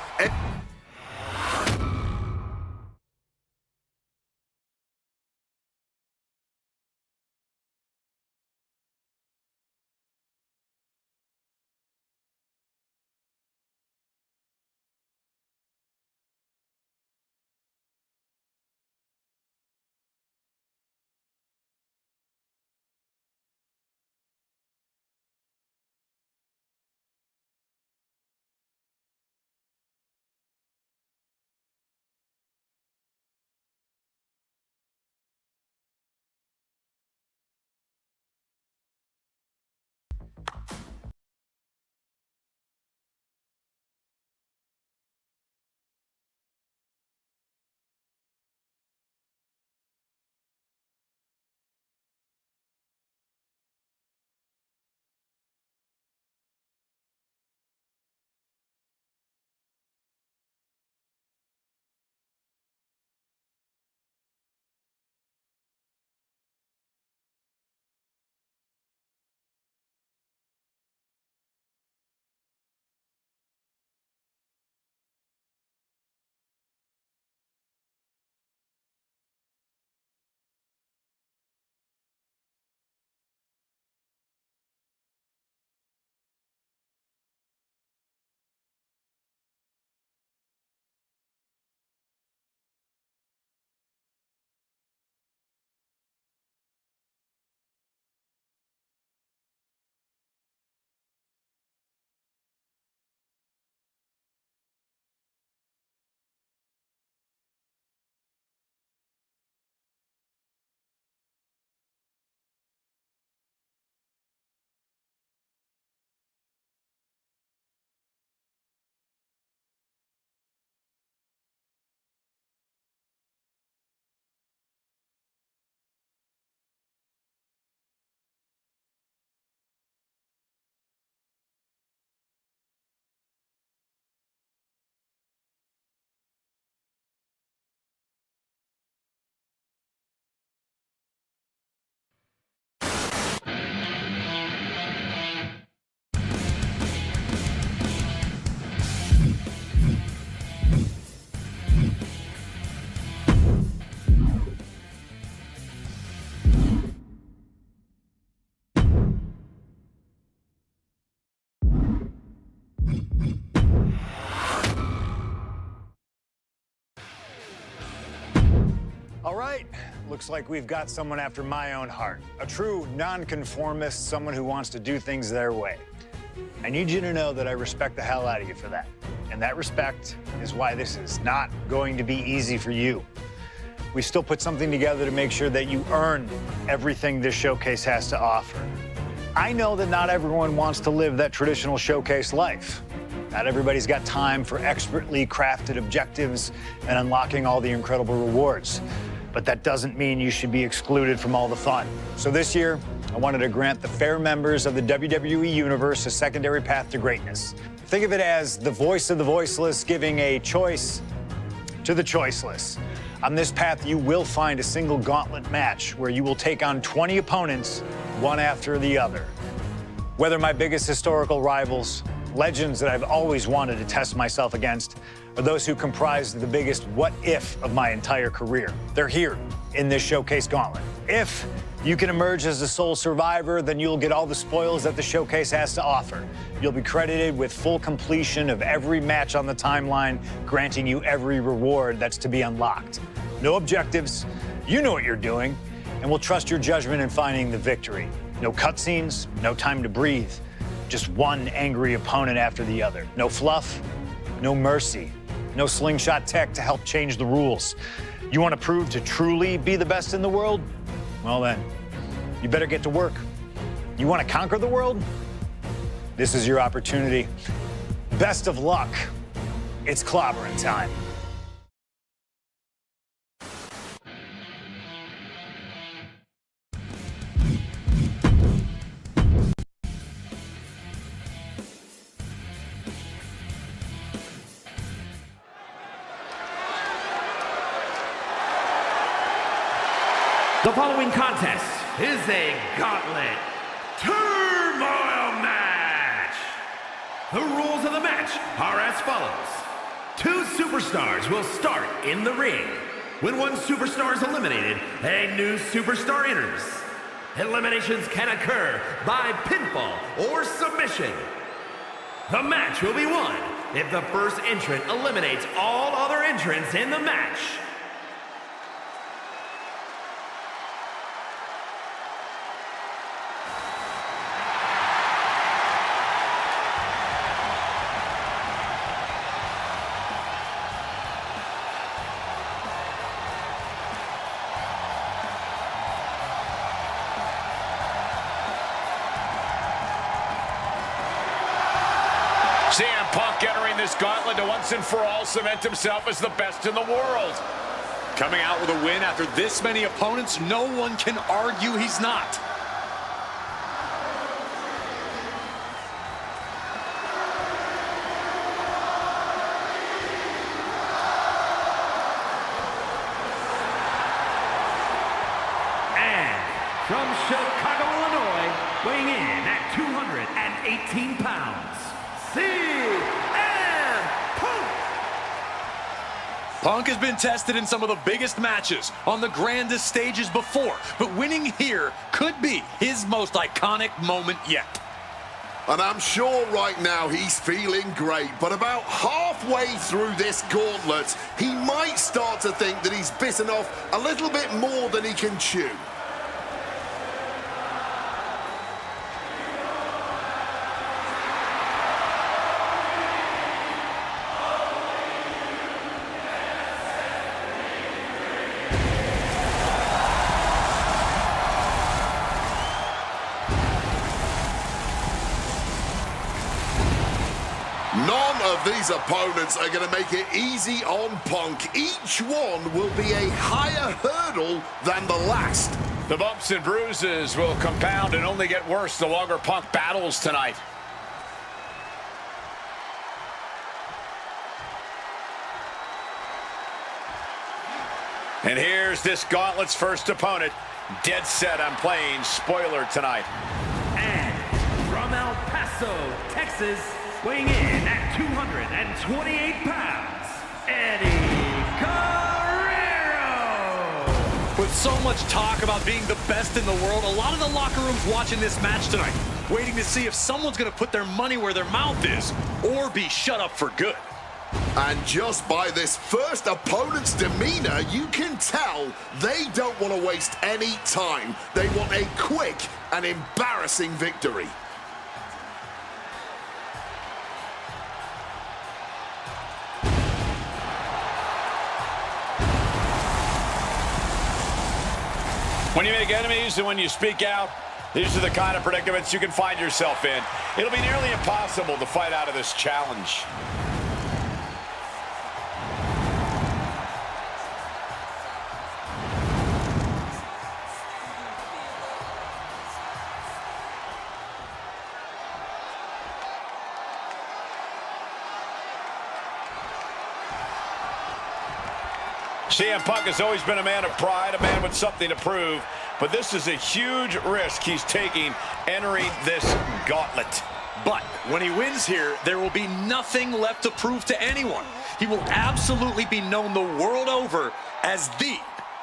All right, looks like we've got someone after my own heart. A true nonconformist, someone who wants to do things their way. I need you to know that I respect the hell out of you for that. And that respect is why this is not going to be easy for you. We still put something together to make sure that you earn everything this showcase has to offer. I know that not everyone wants to live that traditional showcase life. Not everybody's got time for expertly crafted objectives and unlocking all the incredible rewards. But that doesn't mean you should be excluded from all the fun. So this year, I wanted to grant the fair members of the WWE Universe a secondary path to greatness. Think of it as the voice of the voiceless giving a choice to the choiceless. On this path, you will find a single gauntlet match where you will take on 20 opponents, one after the other. Whether my biggest historical rivals, legends that I've always wanted to test myself against, or those who comprise the biggest what-if of my entire career. They're here in this showcase gauntlet. If you can emerge as the sole survivor, then you'll get all the spoils that the showcase has to offer. You'll be credited with full completion of every match on the timeline, granting you every reward that's to be unlocked. No objectives, you know what you're doing, and we'll trust your judgment in finding the victory. No cutscenes, no time to breathe, just one angry opponent after the other. No fluff, no mercy, no slingshot tech to help change the rules. You want to prove to truly be the best in the world? Well then, you better get to work. You want to conquer the world? This is your opportunity. Best of luck. It's clobbering time. The following contest is a gauntlet turmoil match. The rules of the match are as follows. 2 superstars will start in the ring. When one superstar is eliminated, a new superstar enters. Eliminations can occur by pinfall or submission. The match will be won if the first entrant eliminates all other entrants in the match. CM Punk entering this gauntlet to once and for all cement himself as the best in the world. Coming out with a win after this many opponents, no one can argue he's not. And from Chicago, Illinois, weighing in at 218 pounds, CM Punk! Punk has been tested in some of the biggest matches on the grandest stages before, but winning here could be his most iconic moment yet. And I'm sure right now he's feeling great, but about halfway through this gauntlet, he might start to think that he's bitten off a little bit more than he can chew. None of these opponents are going to make it easy on Punk. Each one will be a higher hurdle than the last. The bumps and bruises will compound and only get worse the longer Punk battles tonight. And here's this gauntlet's first opponent. Dead set on playing spoiler tonight. And from El Paso, Texas, weighing in at 228 pounds, Eddie Guerrero! With so much talk about being the best in the world, a lot of the locker rooms watching this match tonight, waiting to see if someone's going to put their money where their mouth is, or be shut up for good. And just by this first opponent's demeanor, you can tell they don't want to waste any time. They want a quick and embarrassing victory. When you make enemies and when you speak out, these are the kind of predicaments you can find yourself in. It'll be nearly impossible to fight out of this challenge. CM Punk has always been a man of pride, a man with something to prove, but this is a huge risk he's taking entering this gauntlet. But when he wins here, there will be nothing left to prove to anyone. He will absolutely be known the world over as the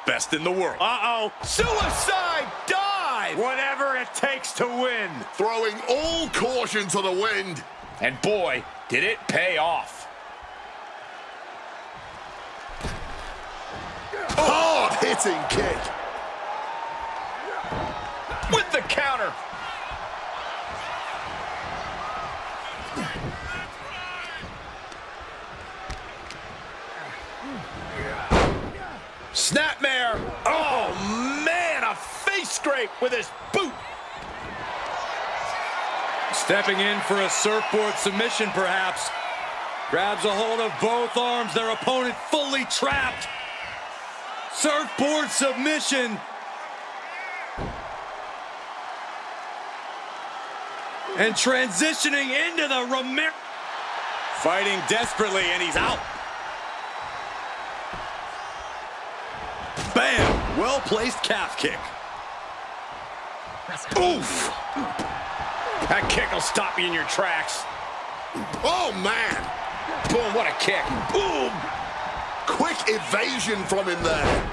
best in the world. Uh-oh. Suicide dive! Whatever it takes to win. Throwing all caution to the wind. And boy, did it pay off. Hard-hitting kick. With the counter. Snapmare. Oh, man, a face scrape with his boot. Stepping in for a surfboard submission, perhaps. Grabs a hold of both arms, their opponent fully trapped. Surfboard submission. And transitioning into the fighting desperately, and he's out. Bam! Well-placed calf kick. Oof! That kick will stop you in your tracks. Oh, man. Boom, what a kick. Boom. Quick evasion from him there.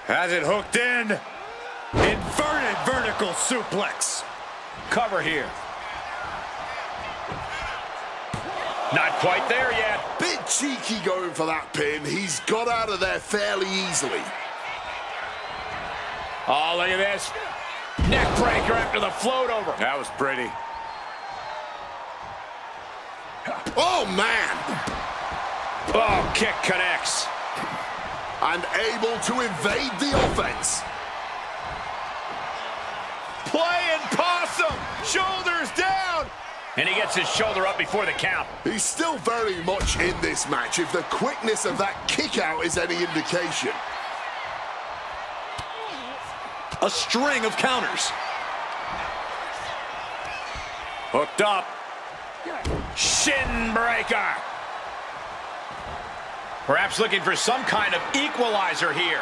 Has it hooked in. Inverted vertical suplex. Cover here. Not quite there yet. Bit cheeky going for that pin. He's got out of there fairly easily. Oh, look at this. Neck breaker after the float over. That was pretty. Oh, man. Oh, kick connects. And able to evade the offense. Playing possum. Shoulders down. And he gets his shoulder up before the count. He's still very much in this match, if the quickness of that kick out is any indication. A string of counters. Hooked up. Shin breaker. Perhaps looking for some kind of equalizer here.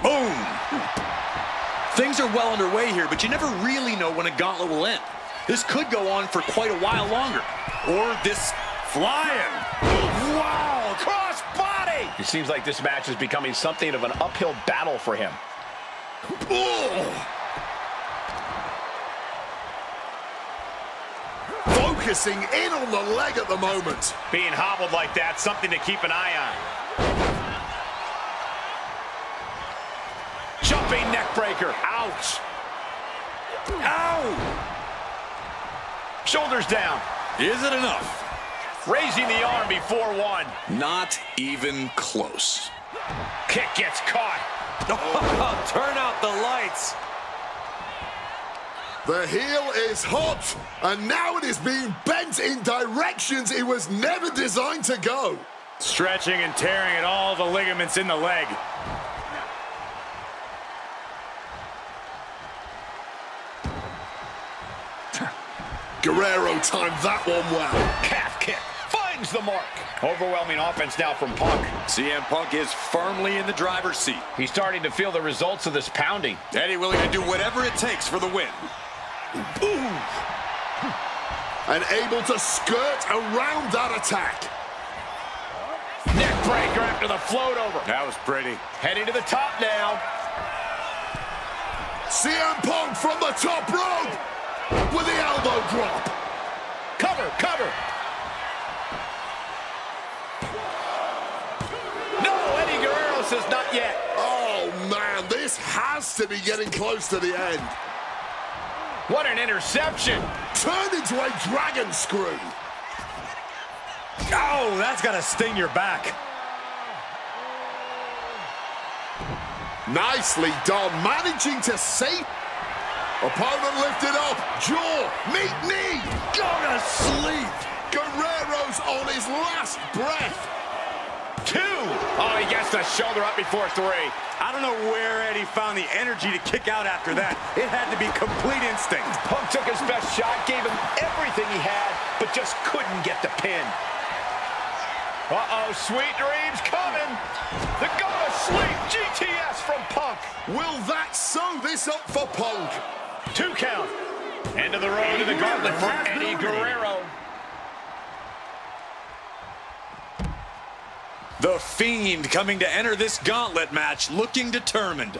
Boom! Things are well underway here, but you never really know when a gauntlet will end. This could go on for quite a while longer. Or this flying. Wow, cross body! It seems like this match is becoming something of an uphill battle for him. Oh. Focusing in on the leg at the moment. Being hobbled like that, something to keep an eye on. Jumping neck breaker. Ouch. Ow. Shoulders down. Is it enough? Raising the arm before one. Not even close. Kick gets caught. Turn out the lights. The heel is hot, and now it is being bent in directions it was never designed to go. Stretching and tearing at all the ligaments in the leg. Guerrero timed that one well. Calf kick finds the mark. Overwhelming offense now from Punk. CM Punk is firmly in the driver's seat. He's starting to feel the results of this pounding. Eddie willing to do whatever it takes for the win. Ooh. And able to skirt around that attack. Neck breaker after the float over. That was pretty. Heading to the top now. CM Punk from the top rope with the elbow drop. Cover, cover. No, Eddie Guerrero says not yet. Oh, man, this has to be getting close to the end. What an interception. Turned into a dragon screw. Oh, that's got to sting your back. Nicely done, managing to save. Opponent lifted up, jaw, meet knee, go to sleep. Guerrero's on his last breath. 2. Oh, he gets the shoulder up before 3. I don't know where Eddie found the energy to kick out after that. It had to be complete instinct. Punk took his best shot, gave him everything he had, but just couldn't get the pin. Uh-oh, sweet dreams coming. The go-to-sleep GTS from Punk. Will that sew this up for Punk? 2 count. End of the road to the gauntlet for Eddie Guerrero. The Fiend coming to enter this gauntlet match looking determined.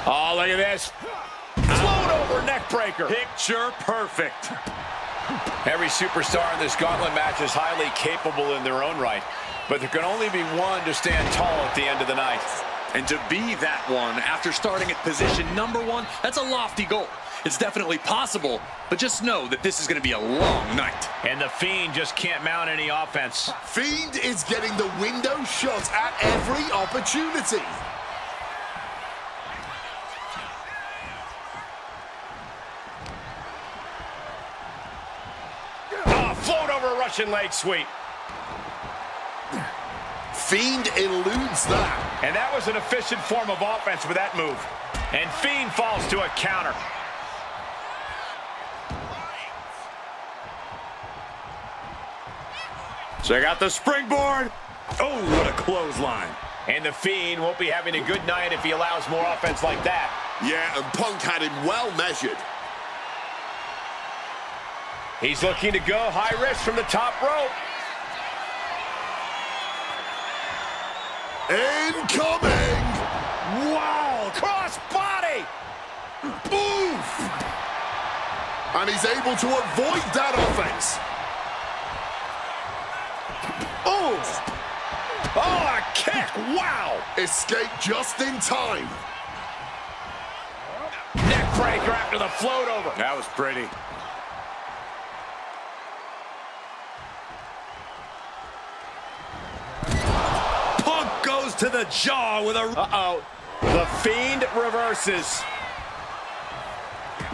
Oh, look at this. Float over neck breaker. Picture perfect. Every superstar in this gauntlet match is highly capable in their own right, but there can only be one to stand tall at the end of the night. And to be that one after starting at position number 1, that's a lofty goal. It's definitely possible, but just know that this is going to be a long night. And the Fiend just can't mount any offense. Fiend is getting the window shot at every opportunity. Float over a Russian leg sweep. Fiend eludes that. And that was an efficient form of offense with that move. And Fiend falls to a counter. Check out the springboard. Oh, what a clothesline. And the Fiend won't be having a good night if he allows more offense like that. Yeah, and Punk had him well measured. He's looking to go high risk from the top rope. Incoming! Wow, cross body! Oof! And he's able to avoid that offense. Oof! Oh, a kick, wow! Escape just in time. Neck breaker after the float over. That was pretty. Goes to the jaw with a... Uh-oh. The Fiend reverses.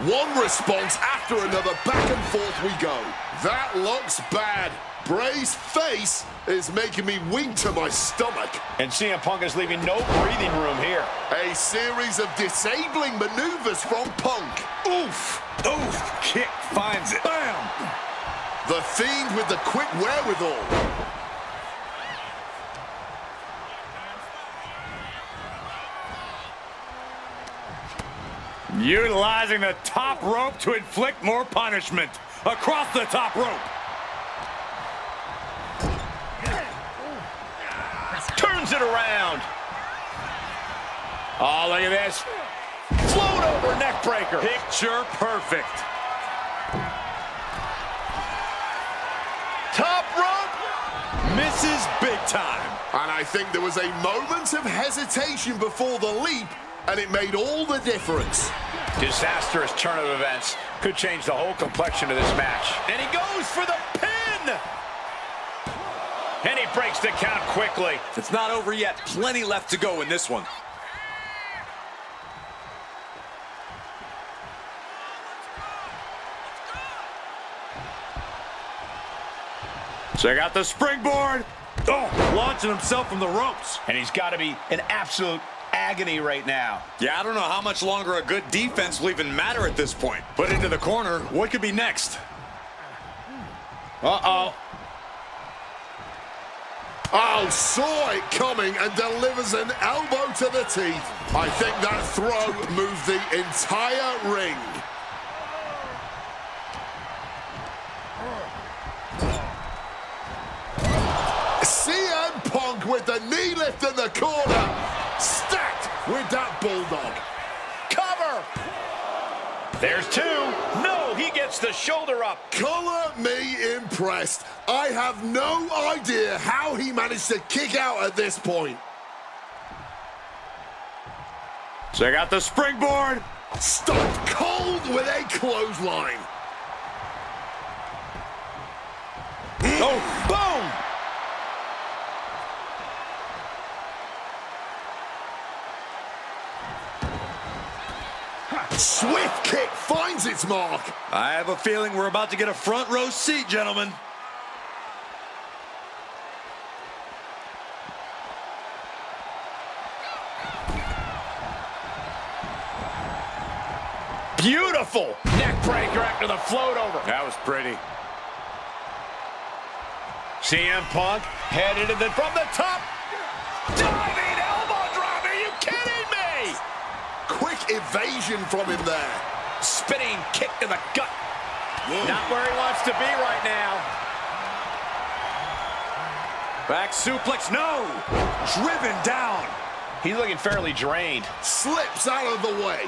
One response after another, back and forth we go. That looks bad. Bray's face is making me weak to my stomach. And CM Punk is leaving no breathing room here. A series of disabling maneuvers from Punk. Oof. Oof. Kick finds it. Bam. The Fiend with the quick wherewithal. Utilizing the top rope to inflict more punishment. Across the top rope. Turns it around. Oh, look at this. Float over neck breaker. Picture perfect. Top rope. Misses big time. And I think there was a moment of hesitation before the leap, and it made all the difference. Disastrous turn of events could change the whole complexion of this match. And he goes for the pin! And he breaks the count quickly. It's not over yet. Plenty left to go in this one. Check out the springboard. Oh, launching himself from the ropes. And he's got to be in absolute agony right now. Yeah, I don't know how much longer a good defense will even matter at this point. Put into the corner. What could be next? Uh-oh. Oh, saw it coming and delivers an elbow to the teeth. I think that throw moved the entire ring. CM Punk with the knee lift in the corner. Stacked with that bulldog. Cover! There's 2. No, he gets Gets the shoulder up. Color me impressed. I have no idea how he managed to kick out at this point. Check out the springboard. Stopped cold with a clothesline. Oh, boom! Swift kick finds its mark. I have a feeling we're about to get a front row seat, gentlemen. Beautiful neck breaker after the float over. That was pretty. CM Punk headed in from the top. Diving elbow drop. Are you kidding me? Quick evasion from him there. Spinning kick to the gut. Whoa. Not where he wants to be right now. Back suplex, no! Driven down. He's looking fairly drained. Slips out of the way.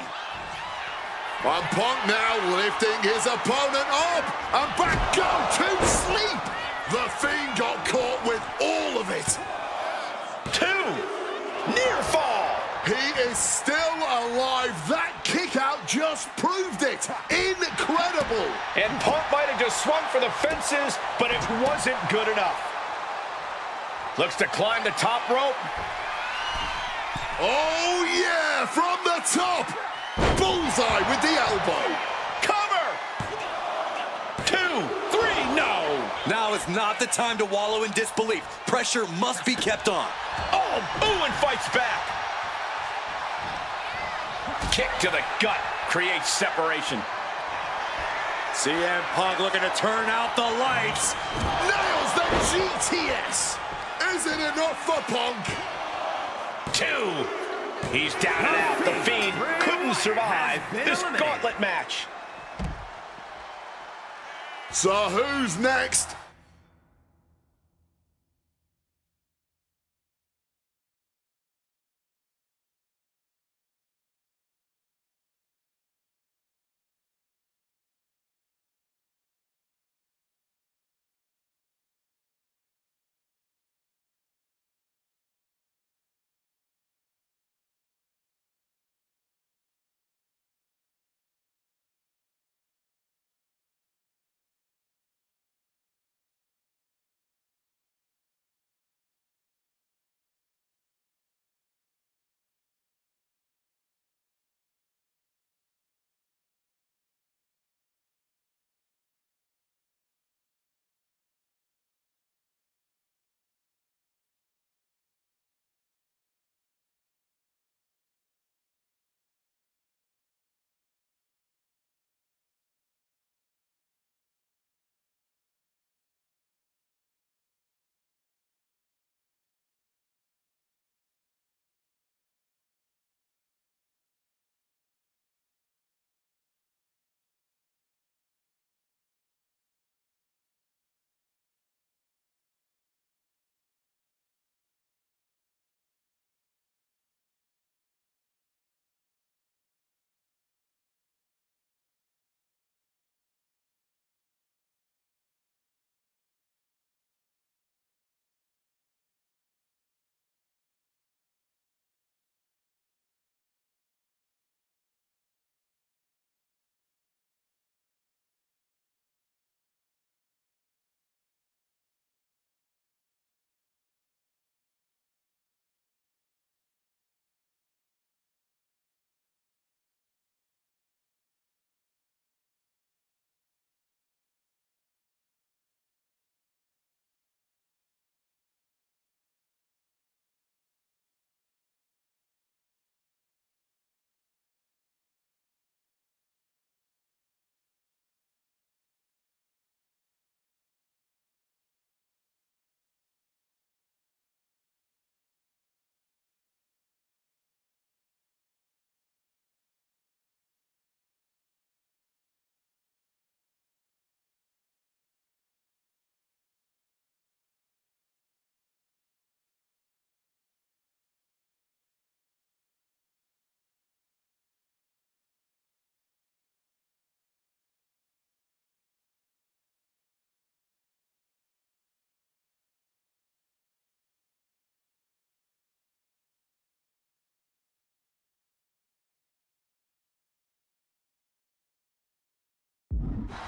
And Punk now lifting his opponent up. And back go to sleep. The Fiend got caught with all of it. 2. Near fall. He is still alive. That kick out just proved it. Incredible. And Punk might have just swung for the fences, but it wasn't good enough. Looks to climb the top rope. Oh, yeah, from the top. Bullseye with the elbow. Cover. 2, 3, no. Now is not the time to wallow in disbelief. Pressure must be kept on. Oh, Owen fights back. Kick to the gut creates separation. CM Punk looking to turn out the lights. Nails the GTS. Is it enough for Punk? 2. He's down and out. The Fiend couldn't survive this gauntlet match. So who's next?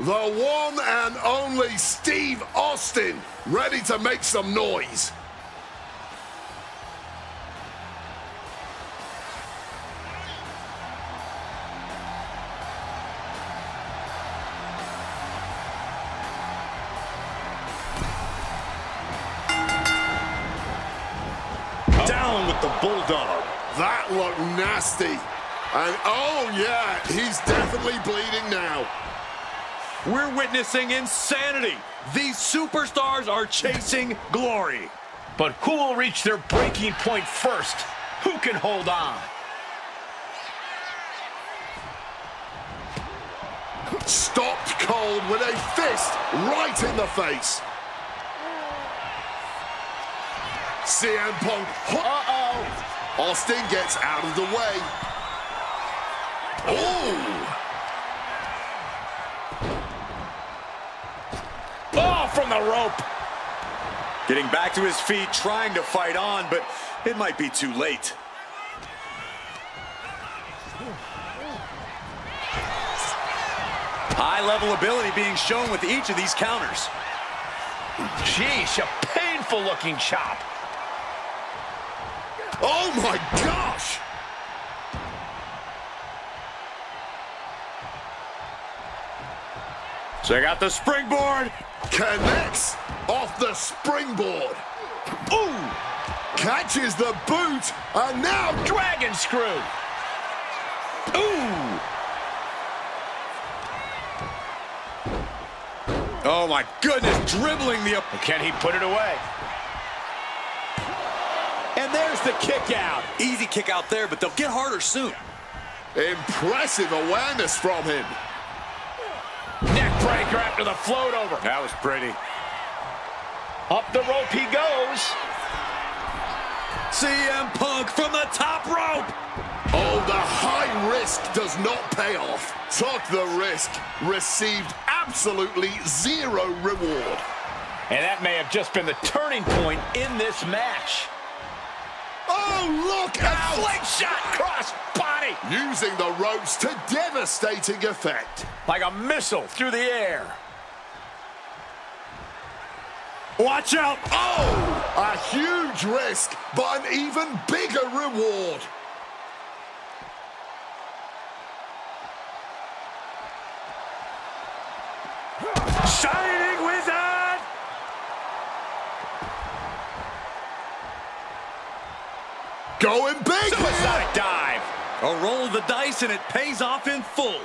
The one and only Steve Austin, ready to make some noise. Down with the Bulldog. That looked nasty. And oh yeah, he's definitely bleeding now. We're witnessing insanity. These superstars are chasing glory. But who will reach their breaking point first? Who can hold on? Stopped cold with a fist right in the face. CM Punk. Uh-oh. Austin gets out of the way. Oh! Oh, from the rope. Getting back to his feet, trying to fight on, but it might be too late. High-level ability being shown with each of these counters. Sheesh, a painful-looking chop. Oh my gosh! Check out the springboard. Connects off the springboard. Ooh! Catches the boot, and now Dragon screw. Ooh! Oh my goodness, dribbling the... Can he put it away? And there's the kick out. Easy kick out there, but they'll get harder soon. impressive awareness from him. Neck breaker after the float over. That was pretty. Up the rope he goes. CM Punk from the top rope. Oh, the high risk does not pay off. Took the risk, received absolutely zero reward. And that may have just been the turning point in this match. Oh, look out! Slingshot cross body. Using the ropes to devastating effect. Like a missile through the air. Watch out! Oh, a huge risk, but an even bigger reward. Shining Wizard! Going big. Suicide dive. A roll of the dice and it pays off in full.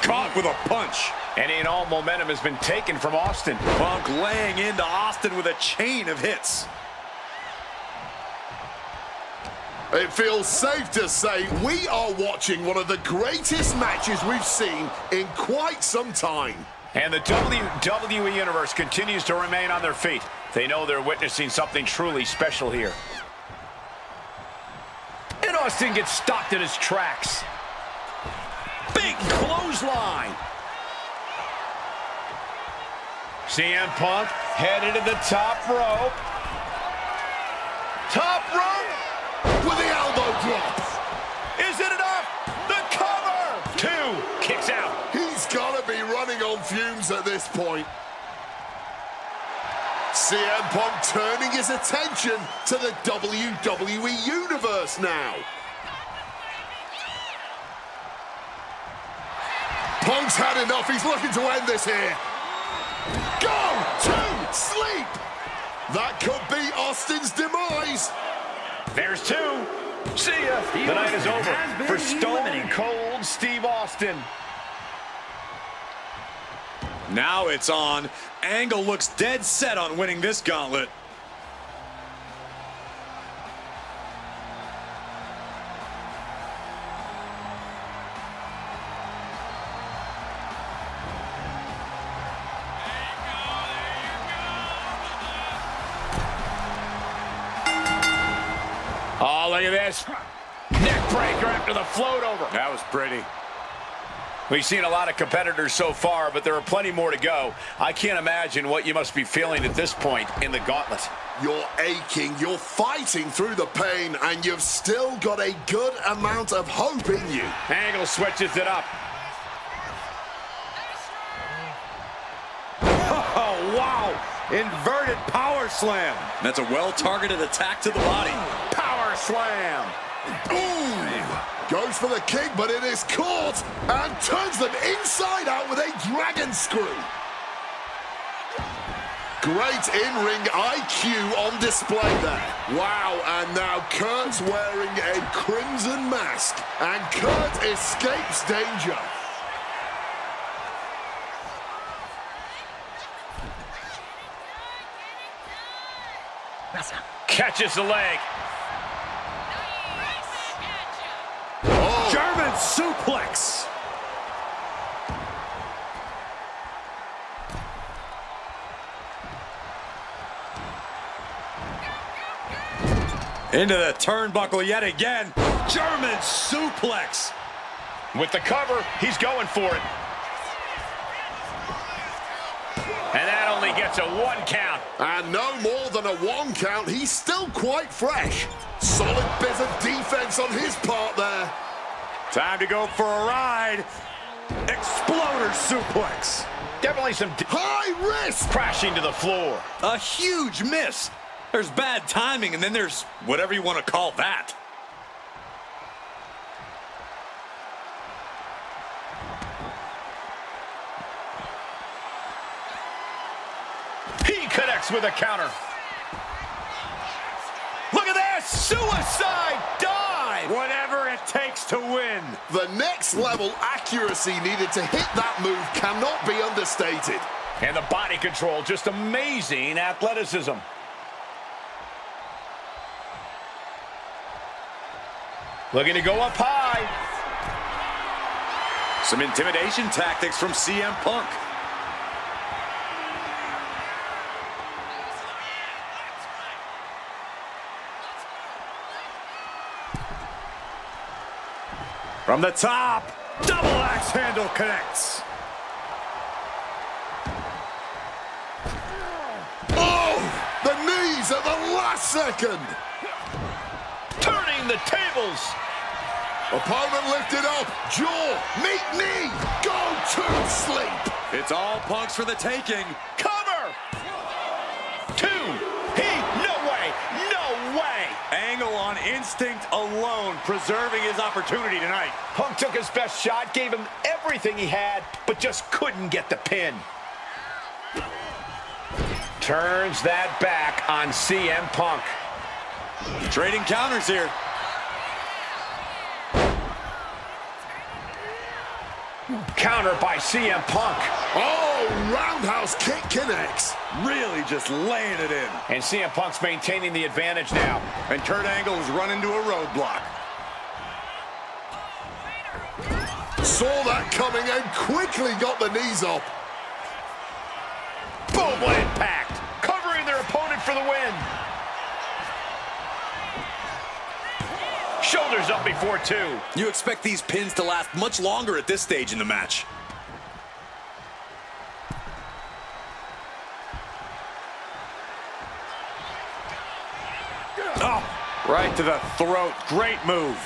Caught with a punch. Any and all momentum has been taken from Austin. Punk laying into Austin with a chain of hits. It feels safe to say we are watching one of the greatest matches we've seen in quite some time. And the WWE Universe continues to remain on their feet. They know they're witnessing something truly special here. And Austin gets stopped in his tracks. Big clothesline. CM Punk headed to the top rope. Top rope. With the elbow drop. Is it enough? The cover. 2. Kicks out. He's got to be running on fumes at this point. CM Punk turning his attention to the WWE Universe now. Punk's had enough. He's looking to end this here. Go to sleep. That could be Austin's demise. There's 2. See ya. The night is over for Stone Cold Steve Austin. Now it's on. Angle looks dead set on winning this gauntlet. Oh, look at this. Neck breaker after the float over. That was pretty. We've seen a lot of competitors so far, but there are plenty more to go. I can't imagine what you must be feeling at this point in the gauntlet. You're aching, you're fighting through the pain, and you've still got a good amount of hope in you. Angle switches it up. Oh, wow. Inverted power slam. That's a well-targeted attack to the body. Power slam. Ooh! Goes for the kick, but it is caught and turns them inside out with a dragon screw. Great in-ring IQ on display there. Wow, and now Kurt's wearing a crimson mask, and Kurt escapes danger. Catches the leg. Oh. German suplex. Into the turnbuckle yet again. German suplex. With the cover, he's going for it. And that only gets a 1 count. And no more than a 1 count. He's still quite fresh. Solid bit of defense on his part there. Time to go for a ride. Exploder suplex. Definitely some High risk. crashing to the floor. A huge miss. There's bad timing, and then there's whatever you want to call that. He connects with a counter. Look at this! Suicide dive! Whatever it takes to win. The next level accuracy needed to hit that move cannot be understated. And the body control, just amazing athleticism. Looking to go up high. Some intimidation tactics from CM Punk. From the top, double axe handle connects. Oh, the knees at the last second. Turning the tables. Opponent lifted up, jaw, meet knee, go to sleep. It's all Punks for the taking. Cover. 2. No way. No way. Angle on instinct alone, preserving his opportunity tonight. Punk took his best shot, gave him everything he had, but just couldn't get the pin. Turns that back on CM Punk. Trading counters here. Counter by CM Punk. Oh, roundhouse kick connects. Really just laying it in. And CM Punk's maintaining the advantage now. And Kurt Angle's run into a roadblock. Saw that coming and quickly got the knees up. Boom, what impact. Covering their opponent for the win. Shoulders up before 2. You expect these pins to last much longer at this stage in the match. Oh, right to the throat. Great move.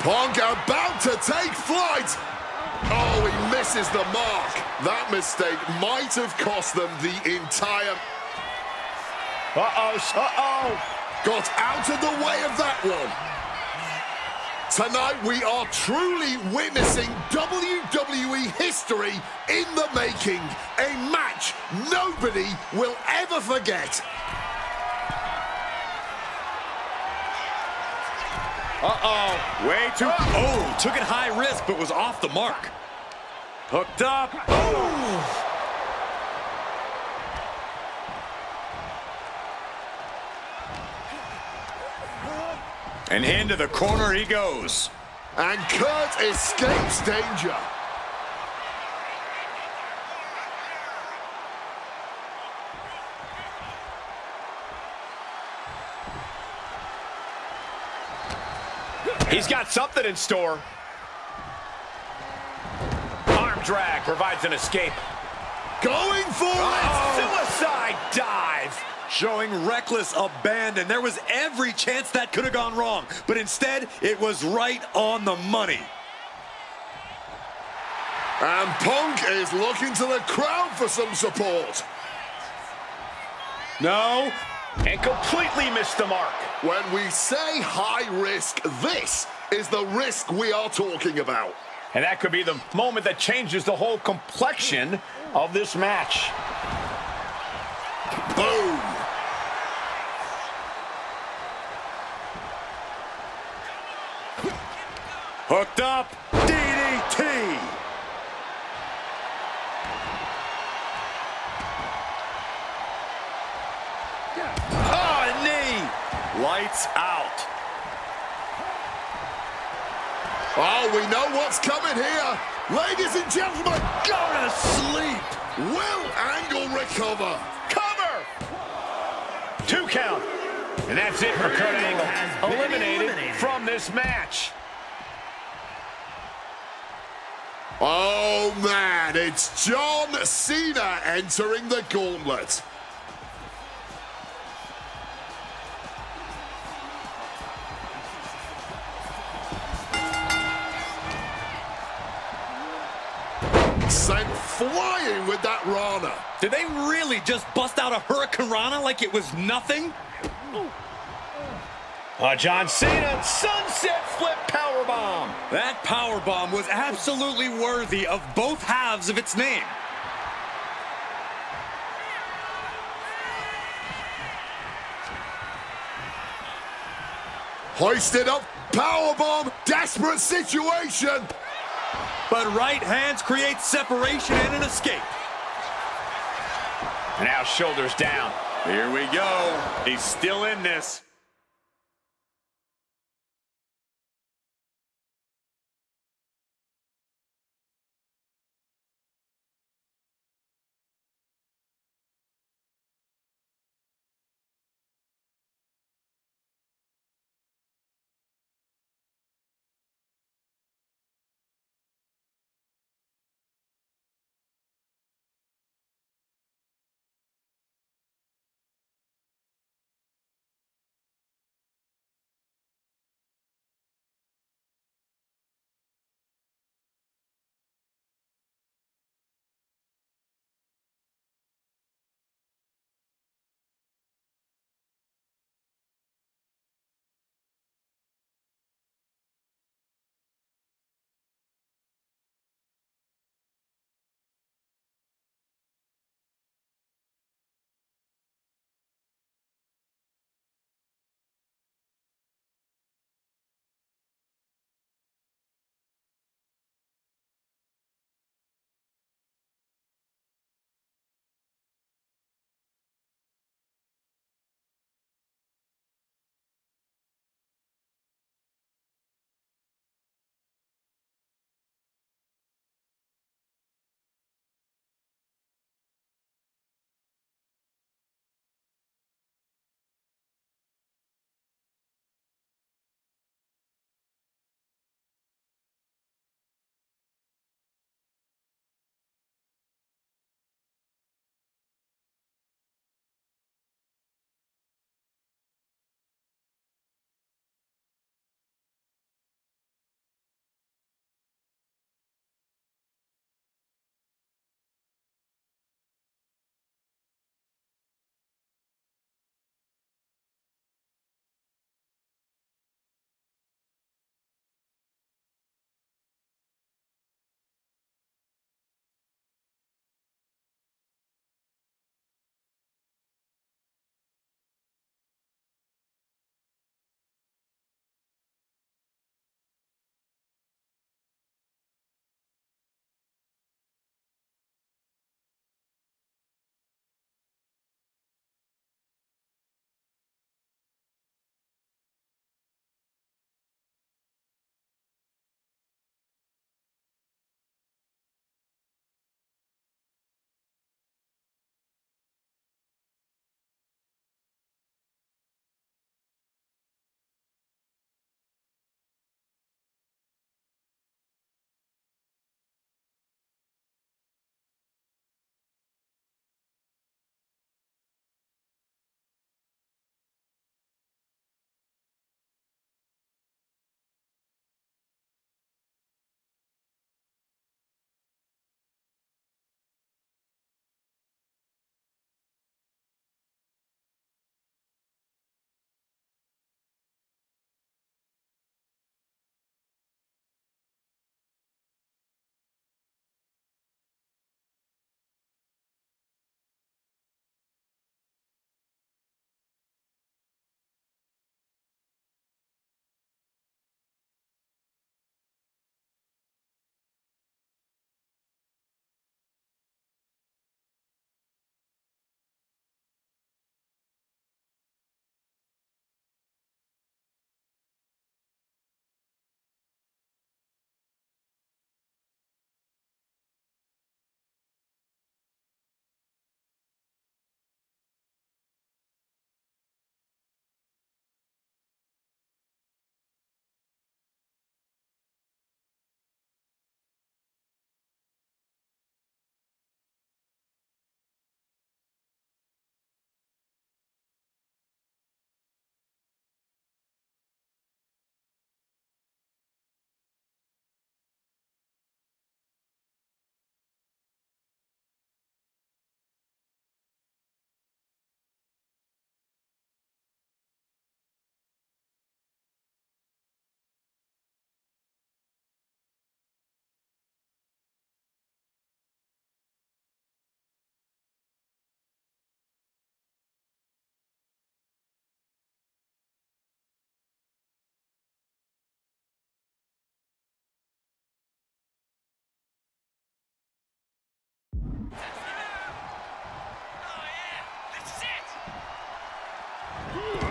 Punk about to take flight. Oh, he misses the mark. That mistake might have cost them the entire... Uh-oh. Got out of the way of that one. Tonight we are truly witnessing WWE history in the making. A match nobody will ever forget. Uh-oh. Way too... Oh, took it high risk, but was off the mark. Hooked up. Oh! And into the corner he goes. And Kurt escapes danger. He's got something in store. Arm drag provides an escape. Going for it! Suicide dive! Showing reckless abandon. There was every chance that could have gone wrong, but instead, it was right on the money. And Punk is looking to the crowd for some support. No. And completely missed the mark. When we say high risk, this is the risk we are talking about. And that could be the moment that changes the whole complexion of this match. Boom. Hooked up. DDT. Oh, knee. Lights out. Oh, we know what's coming here. Ladies and gentlemen, Go to sleep. will Angle recover? Cover! 2 count. And that's it for Kurt Angle. Eliminated from this match. Oh, man, it's John Cena entering the gauntlet. Sent flying with that Rana. Did they really just bust out a Hurricane Rana like it was nothing? John Cena, sunset flip powerbomb. That powerbomb was absolutely worthy of both halves of its name. Hoisted up, powerbomb, desperate situation. But right hands create separation and an escape. Now shoulders down. Here we go. He's still in this.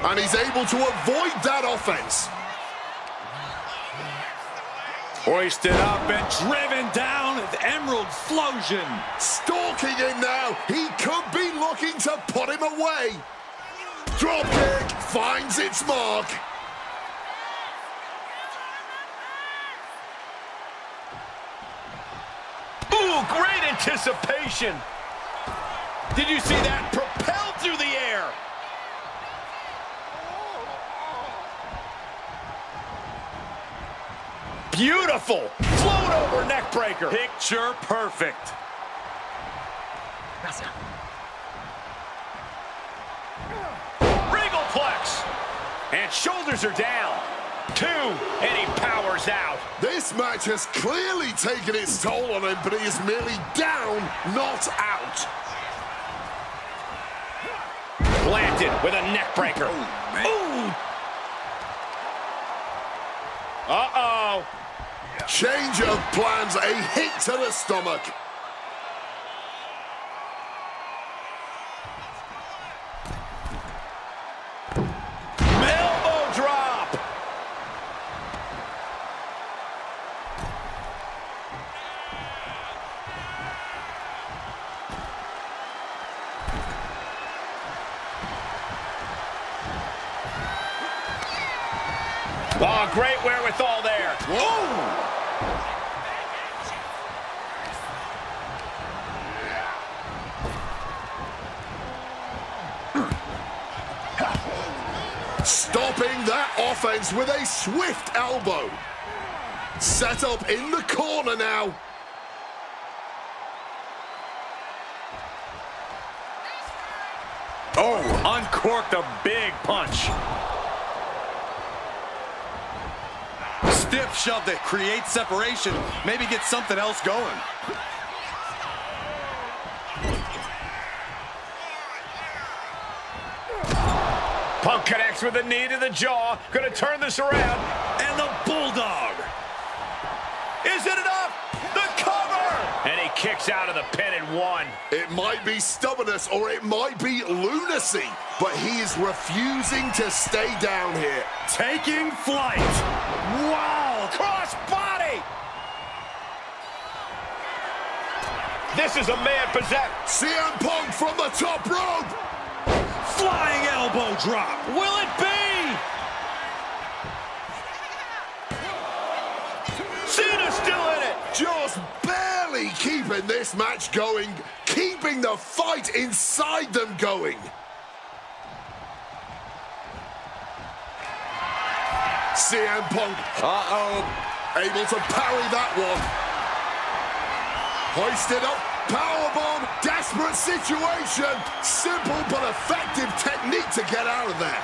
And he's able to avoid that offense. Hoisted up and driven down with Emerald Flosion. Stalking him now. He could be looking to put him away. Drop kick finds its mark. Ooh, great anticipation. Did you see that? Propelled through the air. Beautiful. Float over neck breaker. Picture perfect. Regalplex. And shoulders are down. 2, and he powers out. This match has clearly taken its toll on him, but he is merely down, not out. Planted with a neck breaker. Ooh. Uh-oh. Change of plans, a hit to the stomach. Elbow drop. Oh, great wherewithal there. Whoa! Stopping that offense with a swift elbow. Set up in the corner now. Oh, uncorked a big punch. Stiff shove that creates separation. Maybe get something else going. Punk connects with a knee to the jaw. Gonna turn this around. And the Bulldog. Is it enough? The cover! And he kicks out of the pin in 1. It might be stubbornness or it might be lunacy, but he is refusing to stay down here. Taking flight. Wow! Cross body! This is a man possessed. CM Punk from the top rope. Flying elbow drop. Will it be? Cena's still in it. Just barely keeping this match going, keeping the fight inside them going. CM Punk. Able to parry that one. Hoisted up. Powerbomb, desperate situation. Simple but effective technique to get out of there.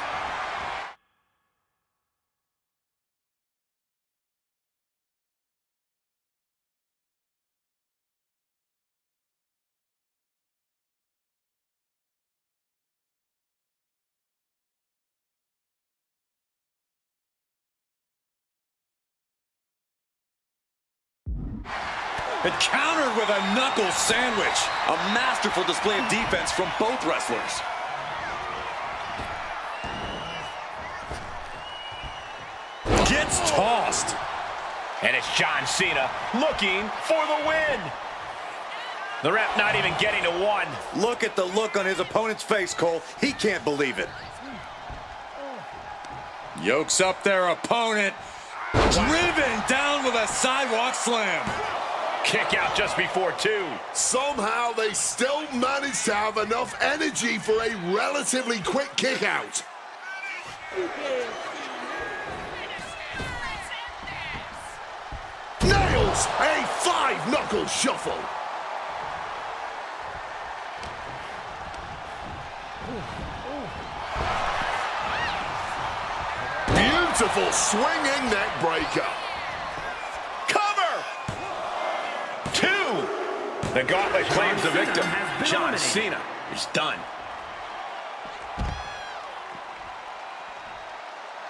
It countered with a knuckle sandwich. A masterful display of defense from both wrestlers. Gets tossed. And it's John Cena looking for the win. The ref not even getting to 1. Look at the look on his opponent's face, Cole. He can't believe it. Yokes up their opponent. Driven down with a sidewalk slam. Kick out just before 2. Somehow they still manage to have enough energy for a relatively quick kick out. Nails a 5-knuckle shuffle. Beautiful swinging neck breaker. Cover! 2. The gauntlet claims the victim. John Cena is done.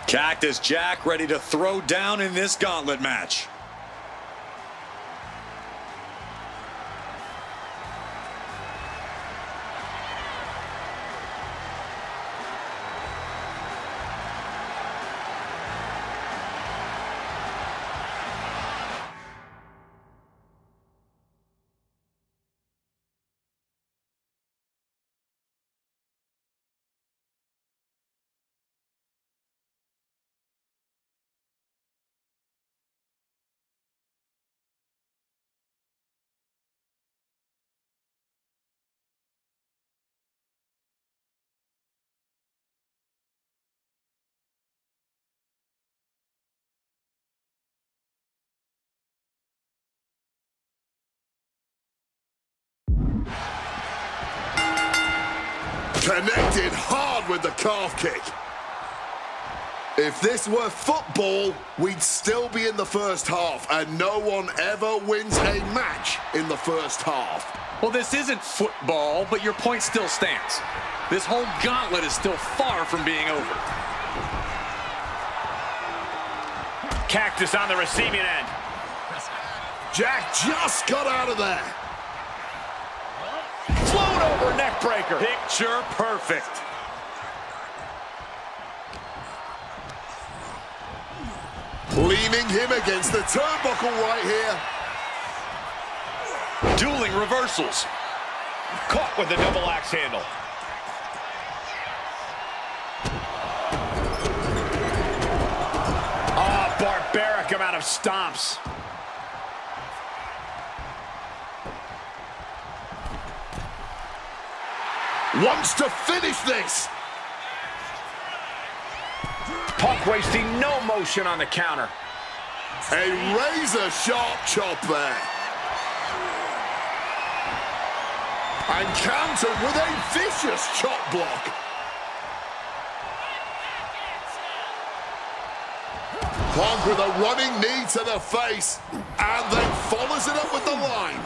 Cactus Jack ready to throw down in this gauntlet match. Connected hard with the calf kick. If this were football, we'd still be in the first half, and no one ever wins a match in the first half. Well, this isn't football, but your point still stands. This whole gauntlet is still far from being over. Cactus on the receiving end. Jack just got out of there. Float over neck breaker. Picture perfect. Leaning him against the turnbuckle right here. Dueling reversals. Caught with the double axe handle. Oh, barbaric amount of stomps. Wants to finish this. Punk wasting no motion on the counter. A razor-sharp chop there. And countered with a vicious chop block. Punk with a running knee to the face, and then follows it up with the line.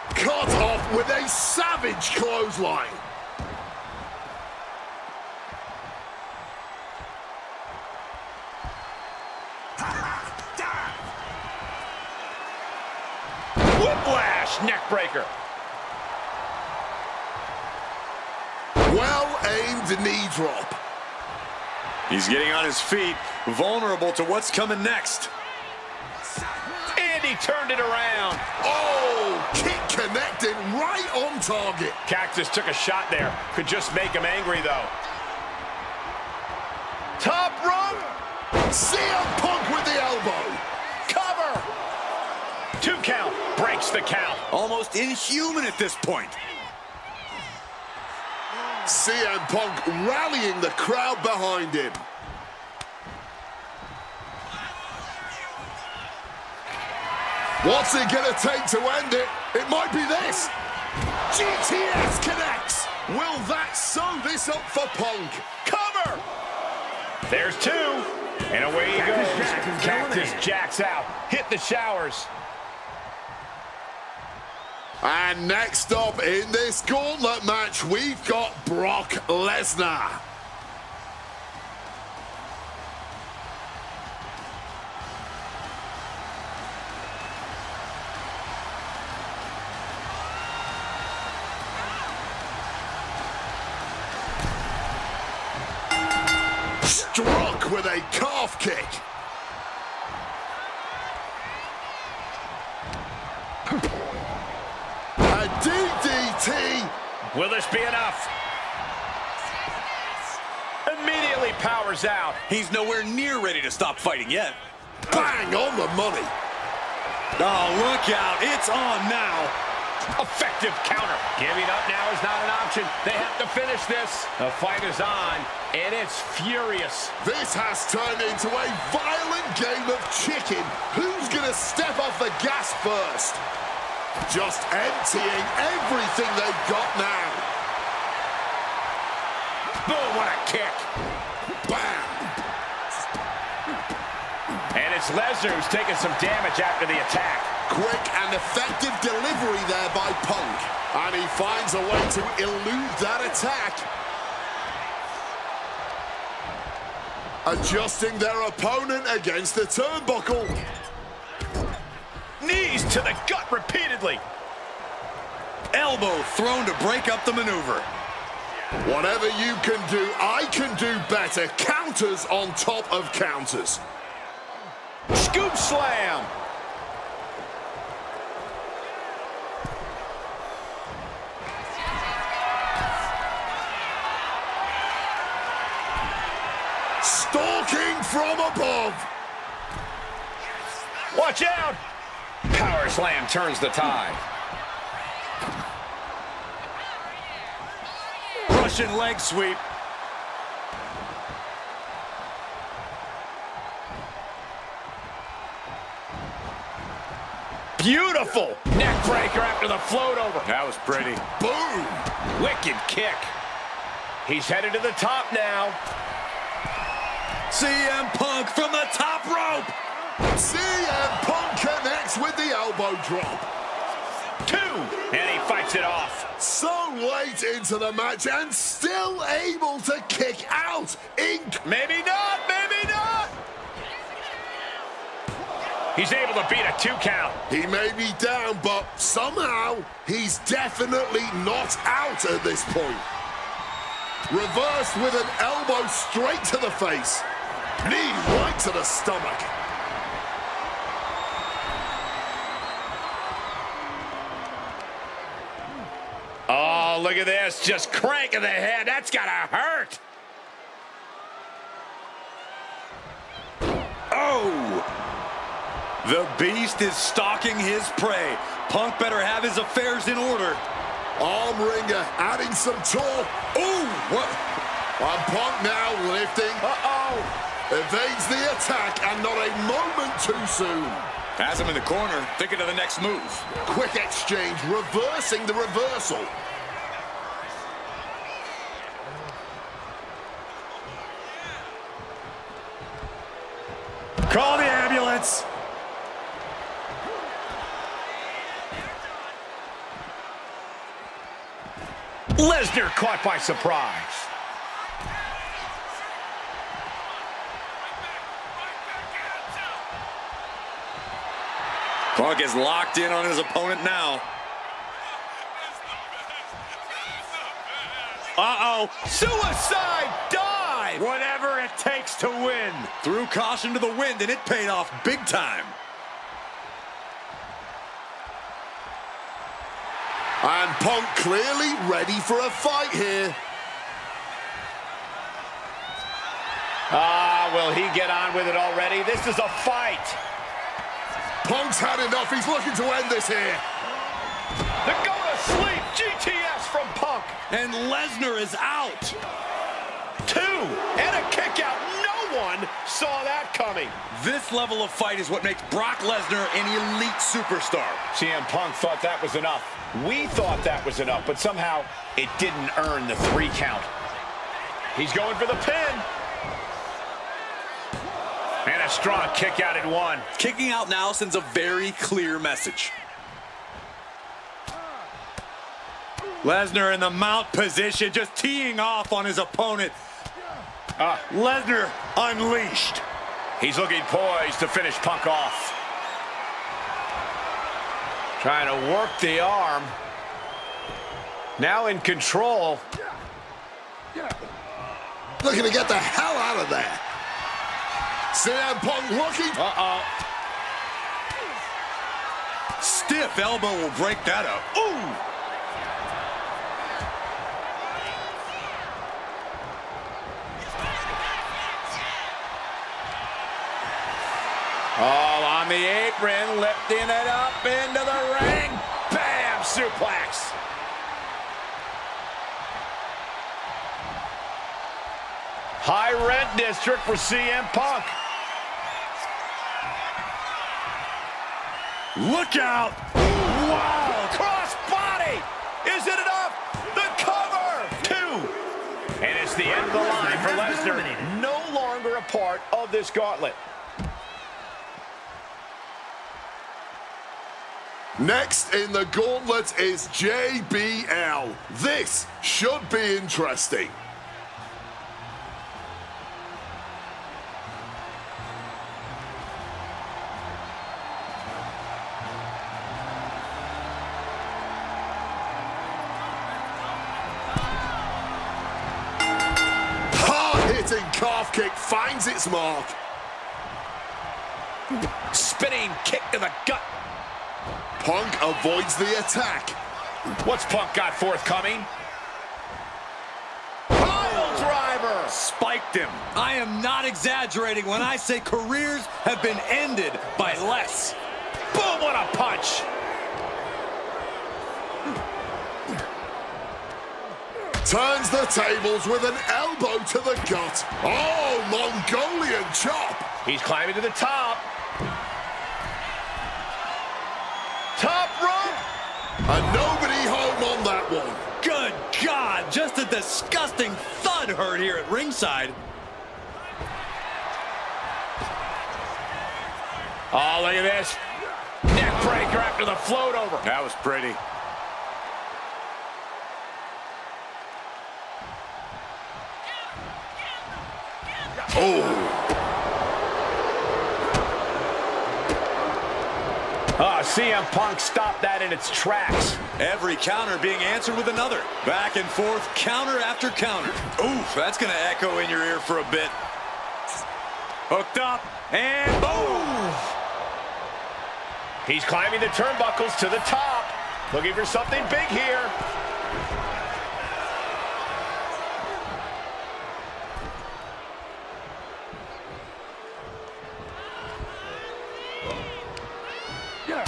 Cut off with a savage clothesline. Whiplash neckbreaker. Well-aimed knee drop. He's getting on his feet, vulnerable to what's coming next. And he turned it around. Oh, kick connected right on target. Cactus took a shot there. Could just make him angry, though. Top rope. CM Punk with the elbow. Cover. 2 count. Breaks the count. Almost inhuman at this point. CM Punk rallying the crowd behind him. What's it gonna take to end it? It might be this. GTS connects. Will that sew this up for Punk? Cover. There's 2. And away he goes. Cactus jacks out. Hit the showers. And next up in this gauntlet match, we've got Brock Lesnar. Struck with a calf kick. A DDT. Will this be enough? Immediately powers out. He's nowhere near ready to stop fighting yet. Bang on the money. Oh, look out. It's on now. Effective counter. Giving up now is not an option. They have to finish this. The fight is on, and it's furious. This has turned into a violent game of chicken. Who's going to step off the gas first? Just emptying everything they've got now. Boom, what a kick. Bam. And it's Lesnar who's taking some damage after the attack. Quick and effective delivery there by Punk. And he finds a way to elude that attack. Adjusting their opponent against the turnbuckle. Knees to the gut repeatedly. Elbow thrown to break up the maneuver. Whatever you can do, I can do better. Counters on top of counters. Scoop slam. Stalking from above. Watch out. Power slam turns the tide. Russian leg sweep. Beautiful neck breaker after the float over. That was pretty. Boom! Wicked kick. He's headed to the top now. CM Punk from the top rope. CM Punk connects with the elbow drop. 2, and he fights it off. So late into the match and still able to kick out. Maybe not, maybe not. He's able to beat a 2 count. He may be down, but somehow he's definitely not out at this point. Reversed with an elbow straight to the face. Knee right to the stomach. Oh, look at this. Just cranking the head. That's gotta hurt. Oh! The Beast is stalking his prey. Punk better have his affairs in order. Arm wringer adding some torque. Ooh! What? And Punk now lifting. Uh-oh. Evades the attack and not a moment too soon. Has him in the corner, thinking of the next move. Quick exchange, reversing the reversal. Call the ambulance. Lesnar caught by surprise. Punk is locked in on his opponent now. Uh-oh. Suicide dive. Whatever it takes to win. Threw caution to the wind, and it paid off big time. And Punk clearly ready for a fight here. Will he get on with it already? This is a fight. Punk's had enough. He's looking to end this here. The go-to-sleep GTS from Punk. And Lesnar is out. 2, and a kick out. No one saw that coming. This level of fight is what makes Brock Lesnar an elite superstar. CM Punk thought that was enough. We thought that was enough, but somehow it didn't earn the 3 count. He's going for the pin. And a strong kick out at 1. Kicking out now sends a very clear message. Lesnar in the mount position, just teeing off on his opponent. Lesnar unleashed. He's looking poised to finish Punk off. Trying to work the arm. Now in control. Looking to get the hell out of there. CM Punk looking. Uh-oh. Stiff elbow will break that up. Ooh! All on the apron, lifting it up into the ring. Bam! Suplex. High rent district for CM Punk. Look out! Wow! Cross body! Is it enough? The cover! 2. And it's the end of the line for Lesnar. No longer a part of this gauntlet. Next in the gauntlet is JBL. This should be interesting. Hard-hitting calf kick finds its mark. Spinning kick to the gut. Punk avoids the attack. What's Punk got forthcoming? Pile driver! Spiked him. I am not exaggerating when I say careers have been ended by less. Boom, what a punch! Turns the tables with an elbow to the gut. Oh, Mongolian chop. He's climbing to the top. top rope. And nobody home on that one. Good God, just a disgusting thud heard here at ringside. Oh, look at this. Neck breaker after the float over. That was pretty. Oh, CM Punk stopped that in its tracks. Every counter being answered with another. Back and forth, counter after counter. Oof, that's going to echo in your ear for a bit. Hooked up, and boom! He's climbing the turnbuckles to the top. Looking for something big here.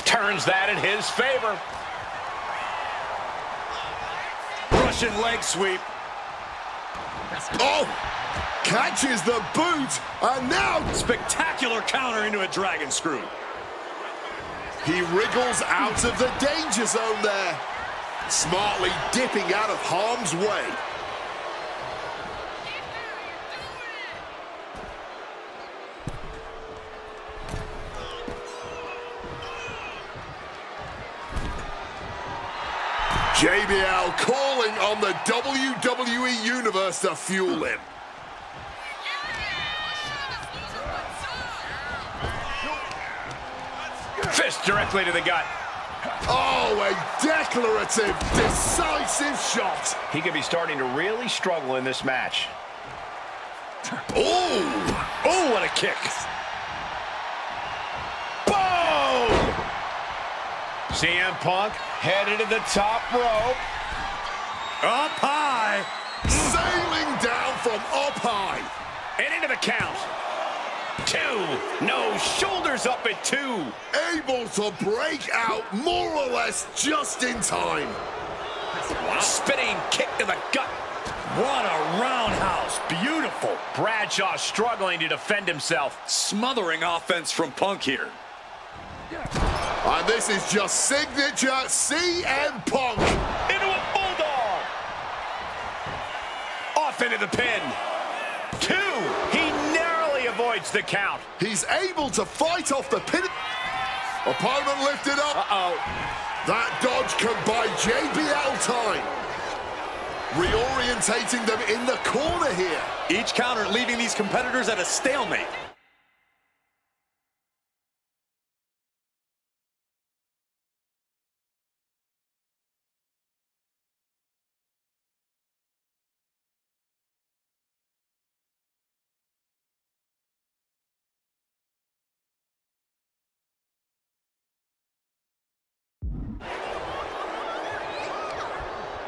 Turns that in his favor. Russian leg sweep. Oh! Catches the boot, and now... Spectacular counter into a dragon screw. He wriggles out of the danger zone there. Smartly dipping out of harm's way. JBL calling on the WWE Universe to fuel him. Fist directly to the gut. Oh, a declarative, decisive shot. He could be starting to really struggle in this match. Oh! Oh, what a kick. Boom! CM Punk headed to the top rope. Up high. Sailing down from up high. And into the count. 2. No, shoulders up at 2. Able to break out more or less just in time. Spinning kick to the gut. What a roundhouse. Beautiful. Bradshaw struggling to defend himself. Smothering offense from Punk here. And this is just signature CM Punk. Into a bulldog. Off into the pin. 2. He narrowly avoids the count. He's able to fight off the pin. Opponent lifted up. Uh-oh. That dodge can buy JBL time. Reorientating them in the corner here. Each counter leaving these competitors at a stalemate.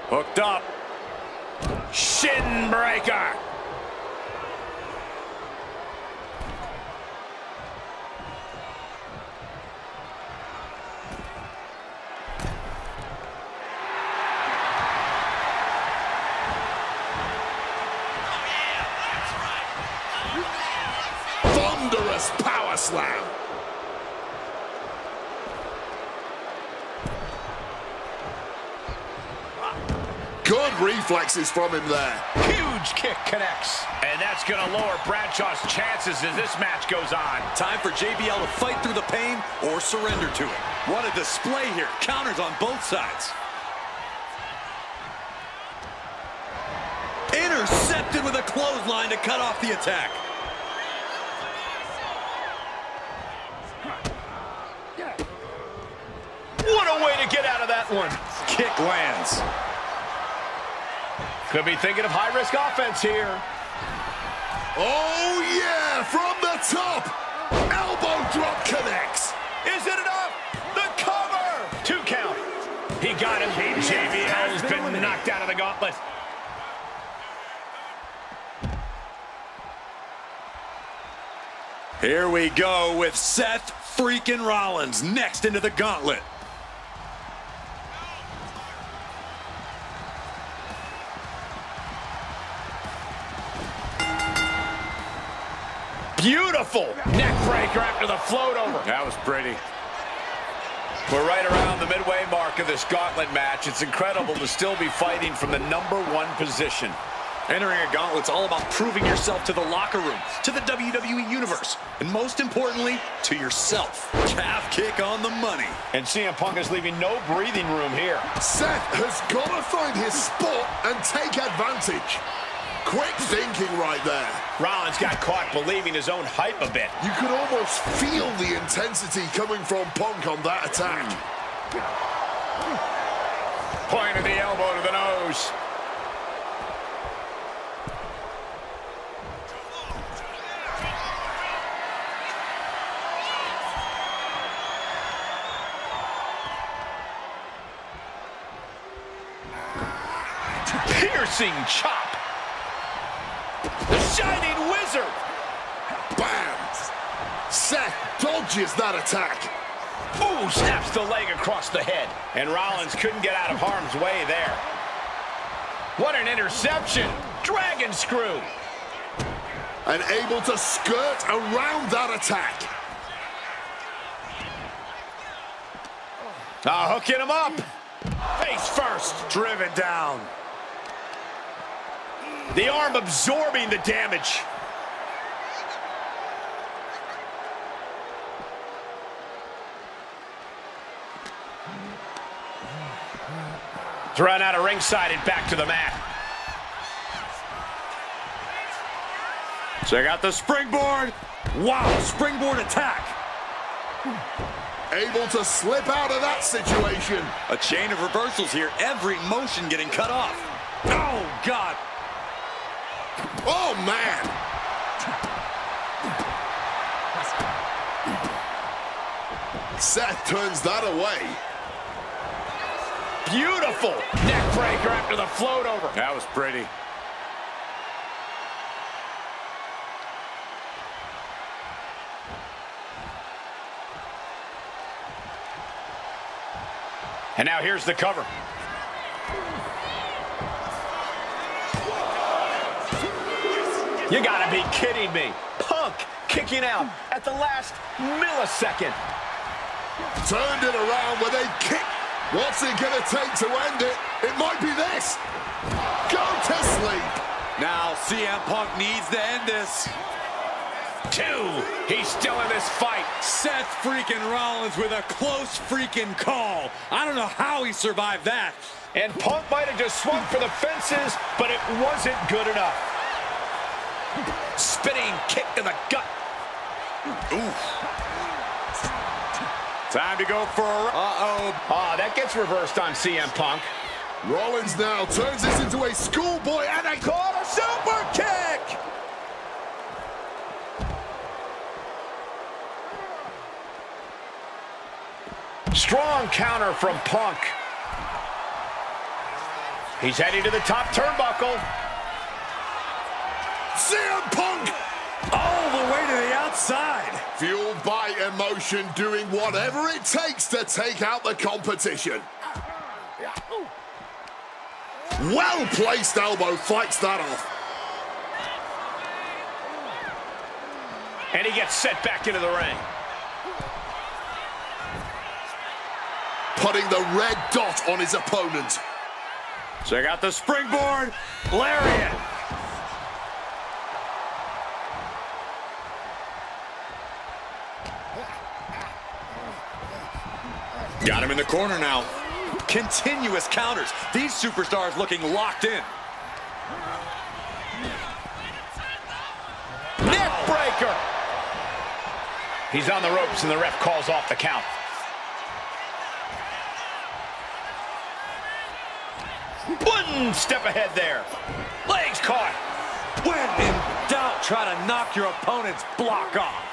Hooked up. Shin breaker. Thunderous power slam. Good reflexes from him there. Huge kick connects. And that's going to lower Bradshaw's chances as this match goes on. Time for JBL to fight through the pain or surrender to it. What a display here. Counters on both sides. Intercepted with a clothesline to cut off the attack. What a way to get out of that one. Kick lands. Could be thinking of high-risk offense here. Oh, yeah, from the top. Elbow drop connects. Is it enough? The cover. 2 count. He got him. JBL has been knocked out of the gauntlet. Here we go with Seth freaking Rollins next into the gauntlet. Beautiful neck breaker after the float over. That was pretty. We're right around the midway mark of this gauntlet match. It's incredible to still be fighting from the #1 position. Entering a gauntlet's all about proving yourself to the locker room, to the WWE Universe, and most importantly, to yourself. Calf kick on the money. And CM Punk is leaving no breathing room here. Seth has got to find his spot and take advantage. Quick thinking right there. Rollins got caught believing his own hype a bit. You could almost feel the intensity coming from Punk on that attack. Point of the elbow to the nose. Piercing chop. The Shining Wizard. Bam! Seth dodges that attack. Ooh, snaps the leg across the head. And Rollins couldn't get out of harm's way there. What an interception. Dragon screw. And able to skirt around that attack. Hooking him up. Face first. Driven down. The arm absorbing the damage. Thrown out of ringside and back to the mat. Check out the springboard. Wow, springboard attack. Able to slip out of that situation. A chain of reversals here. Every motion getting cut off. Oh, God. Oh, man. Seth turns that away. Beautiful neck breaker after the float over. That was pretty. And now here's the cover. You gotta be kidding me. Punk kicking out at the last millisecond. Turned it around with a kick. What's it gonna take to end it? It might be this. Go to sleep. Now CM Punk needs to end this. 2. He's still in this fight. Seth freaking Rollins with a close freaking call. I don't know how he survived that. And Punk might have just swung for the fences, but it wasn't good enough. Spinning kick to the gut. Oof. Time to go for a... That gets reversed on CM Punk. Rollins now turns this into a schoolboy and a Caught a super kick. Strong counter from Punk. He's heading to the top turnbuckle. CM Punk All the way to the outside. fueled by emotion, doing whatever it takes to take out the competition. Well-placed elbow fights that off. And he gets set back into the ring. Putting the red dot on his opponent. Check out the springboard. Lariat. Got him in the corner now. Continuous counters. These superstars looking locked in. Neck breaker. He's on the ropes and the ref calls off the count. One step ahead there. Legs caught. When in doubt, try to knock your opponent's block off.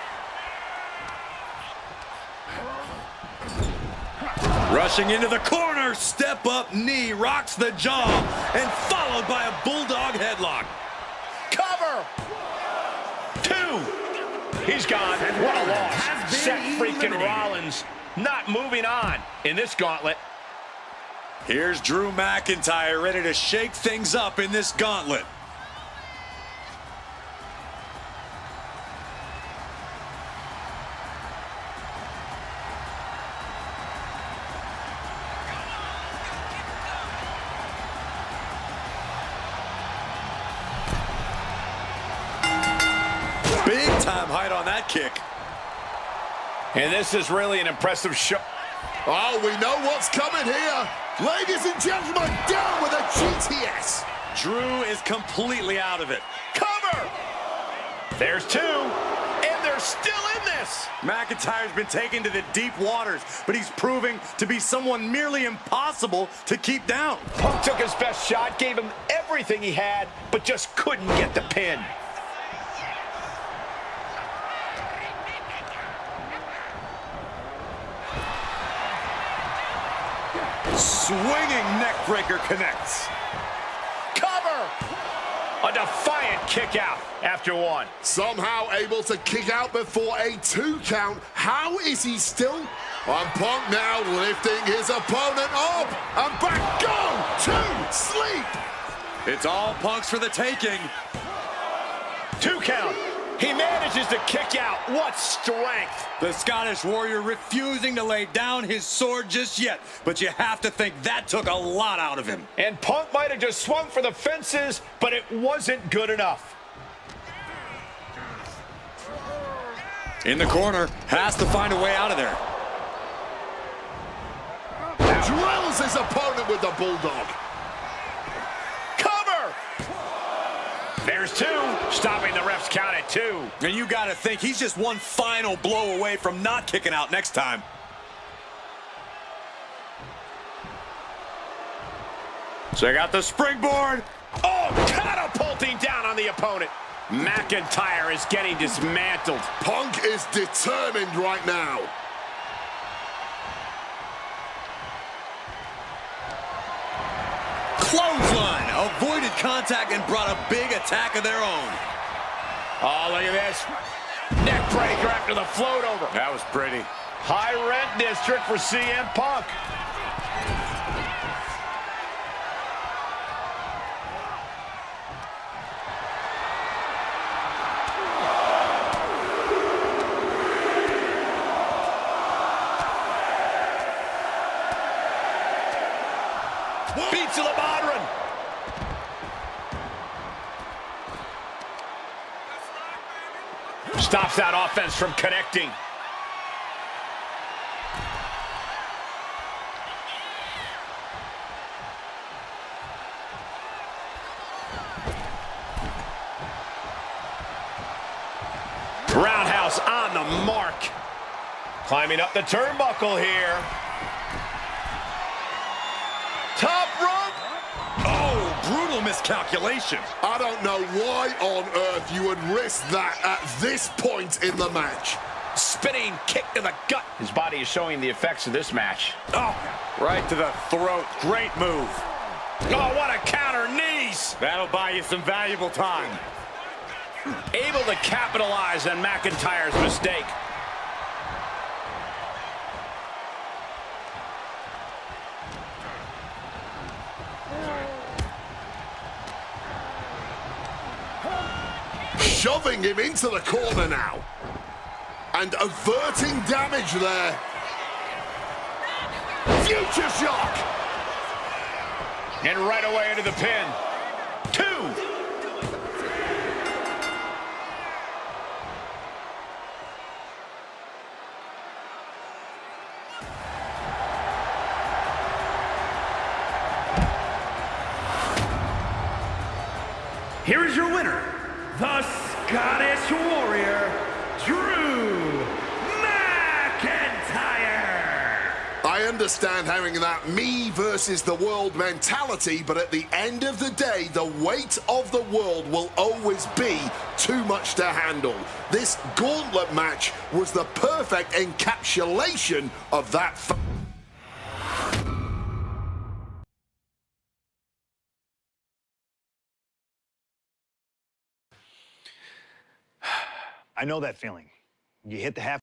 Rushing into the corner, step up knee, rocks the jaw, and followed by a bulldog headlock. Cover. 2. He's gone. What a loss. Seth freaking Rollins not moving on in this gauntlet. Here's Drew McIntyre ready to shake things up in this gauntlet. Big time height on that kick. And this is really an impressive show. Oh, we know what's coming here. Ladies and gentlemen, down with a GTS. Drew is completely out of it. Cover! There's two, and they're still in this. McIntyre's been taken to the deep waters, but he's proving to be someone merely impossible to keep down. Punk took his best shot, gave him everything he had, but just couldn't get the pin. Swinging neckbreaker connects. Cover! A defiant kick out after one. Somehow able to kick out before a 2 count. How is he still? And Punk now lifting his opponent up. And back, go, 2, sleep. It's all Punk's for the taking. 2 count. He manages to kick out. What strength. The Scottish Warrior refusing to lay down his sword just yet, but you have to think that took a lot out of him. And Punk might have just swung for the fences, but it wasn't good enough. In the corner, has to find a way out of there. Drills his opponent with the Bulldog. Cover! There's 2, stopping the ref's count at 2. And you got to think he's just one final blow away from not kicking out next time. Check out the springboard. Oh, catapulting down on the opponent. McIntyre is getting dismantled. Punk is determined right now. Clothesline, avoided contact and brought a big attack of their own. Oh, look at this. Neck breaker after the float over. That was pretty. High rent district for CM Punk. Beats to the Modern. Stops that offense from connecting. Roundhouse on the mark. Climbing up the turnbuckle here. Top rope. Oh, brutal miscalculation. I don't know why on earth you would risk that at this point in the match. Spinning kick to the gut. His body is showing the effects of this match. Oh, right to the throat. Great move. Oh, what a counter. Knees. That'll buy you some valuable time. Able to capitalize on McIntyre's mistake. Shoving him into the corner now. And averting damage there. Future shock. And right away into the pin. 2. Here is your winner, the Scottish Warrior, Drew McIntyre. I understand having that me versus the world mentality, but at the end of the day, the weight of the world will always be too much to handle. This gauntlet match was the perfect encapsulation of that. I know that feeling. You hit the half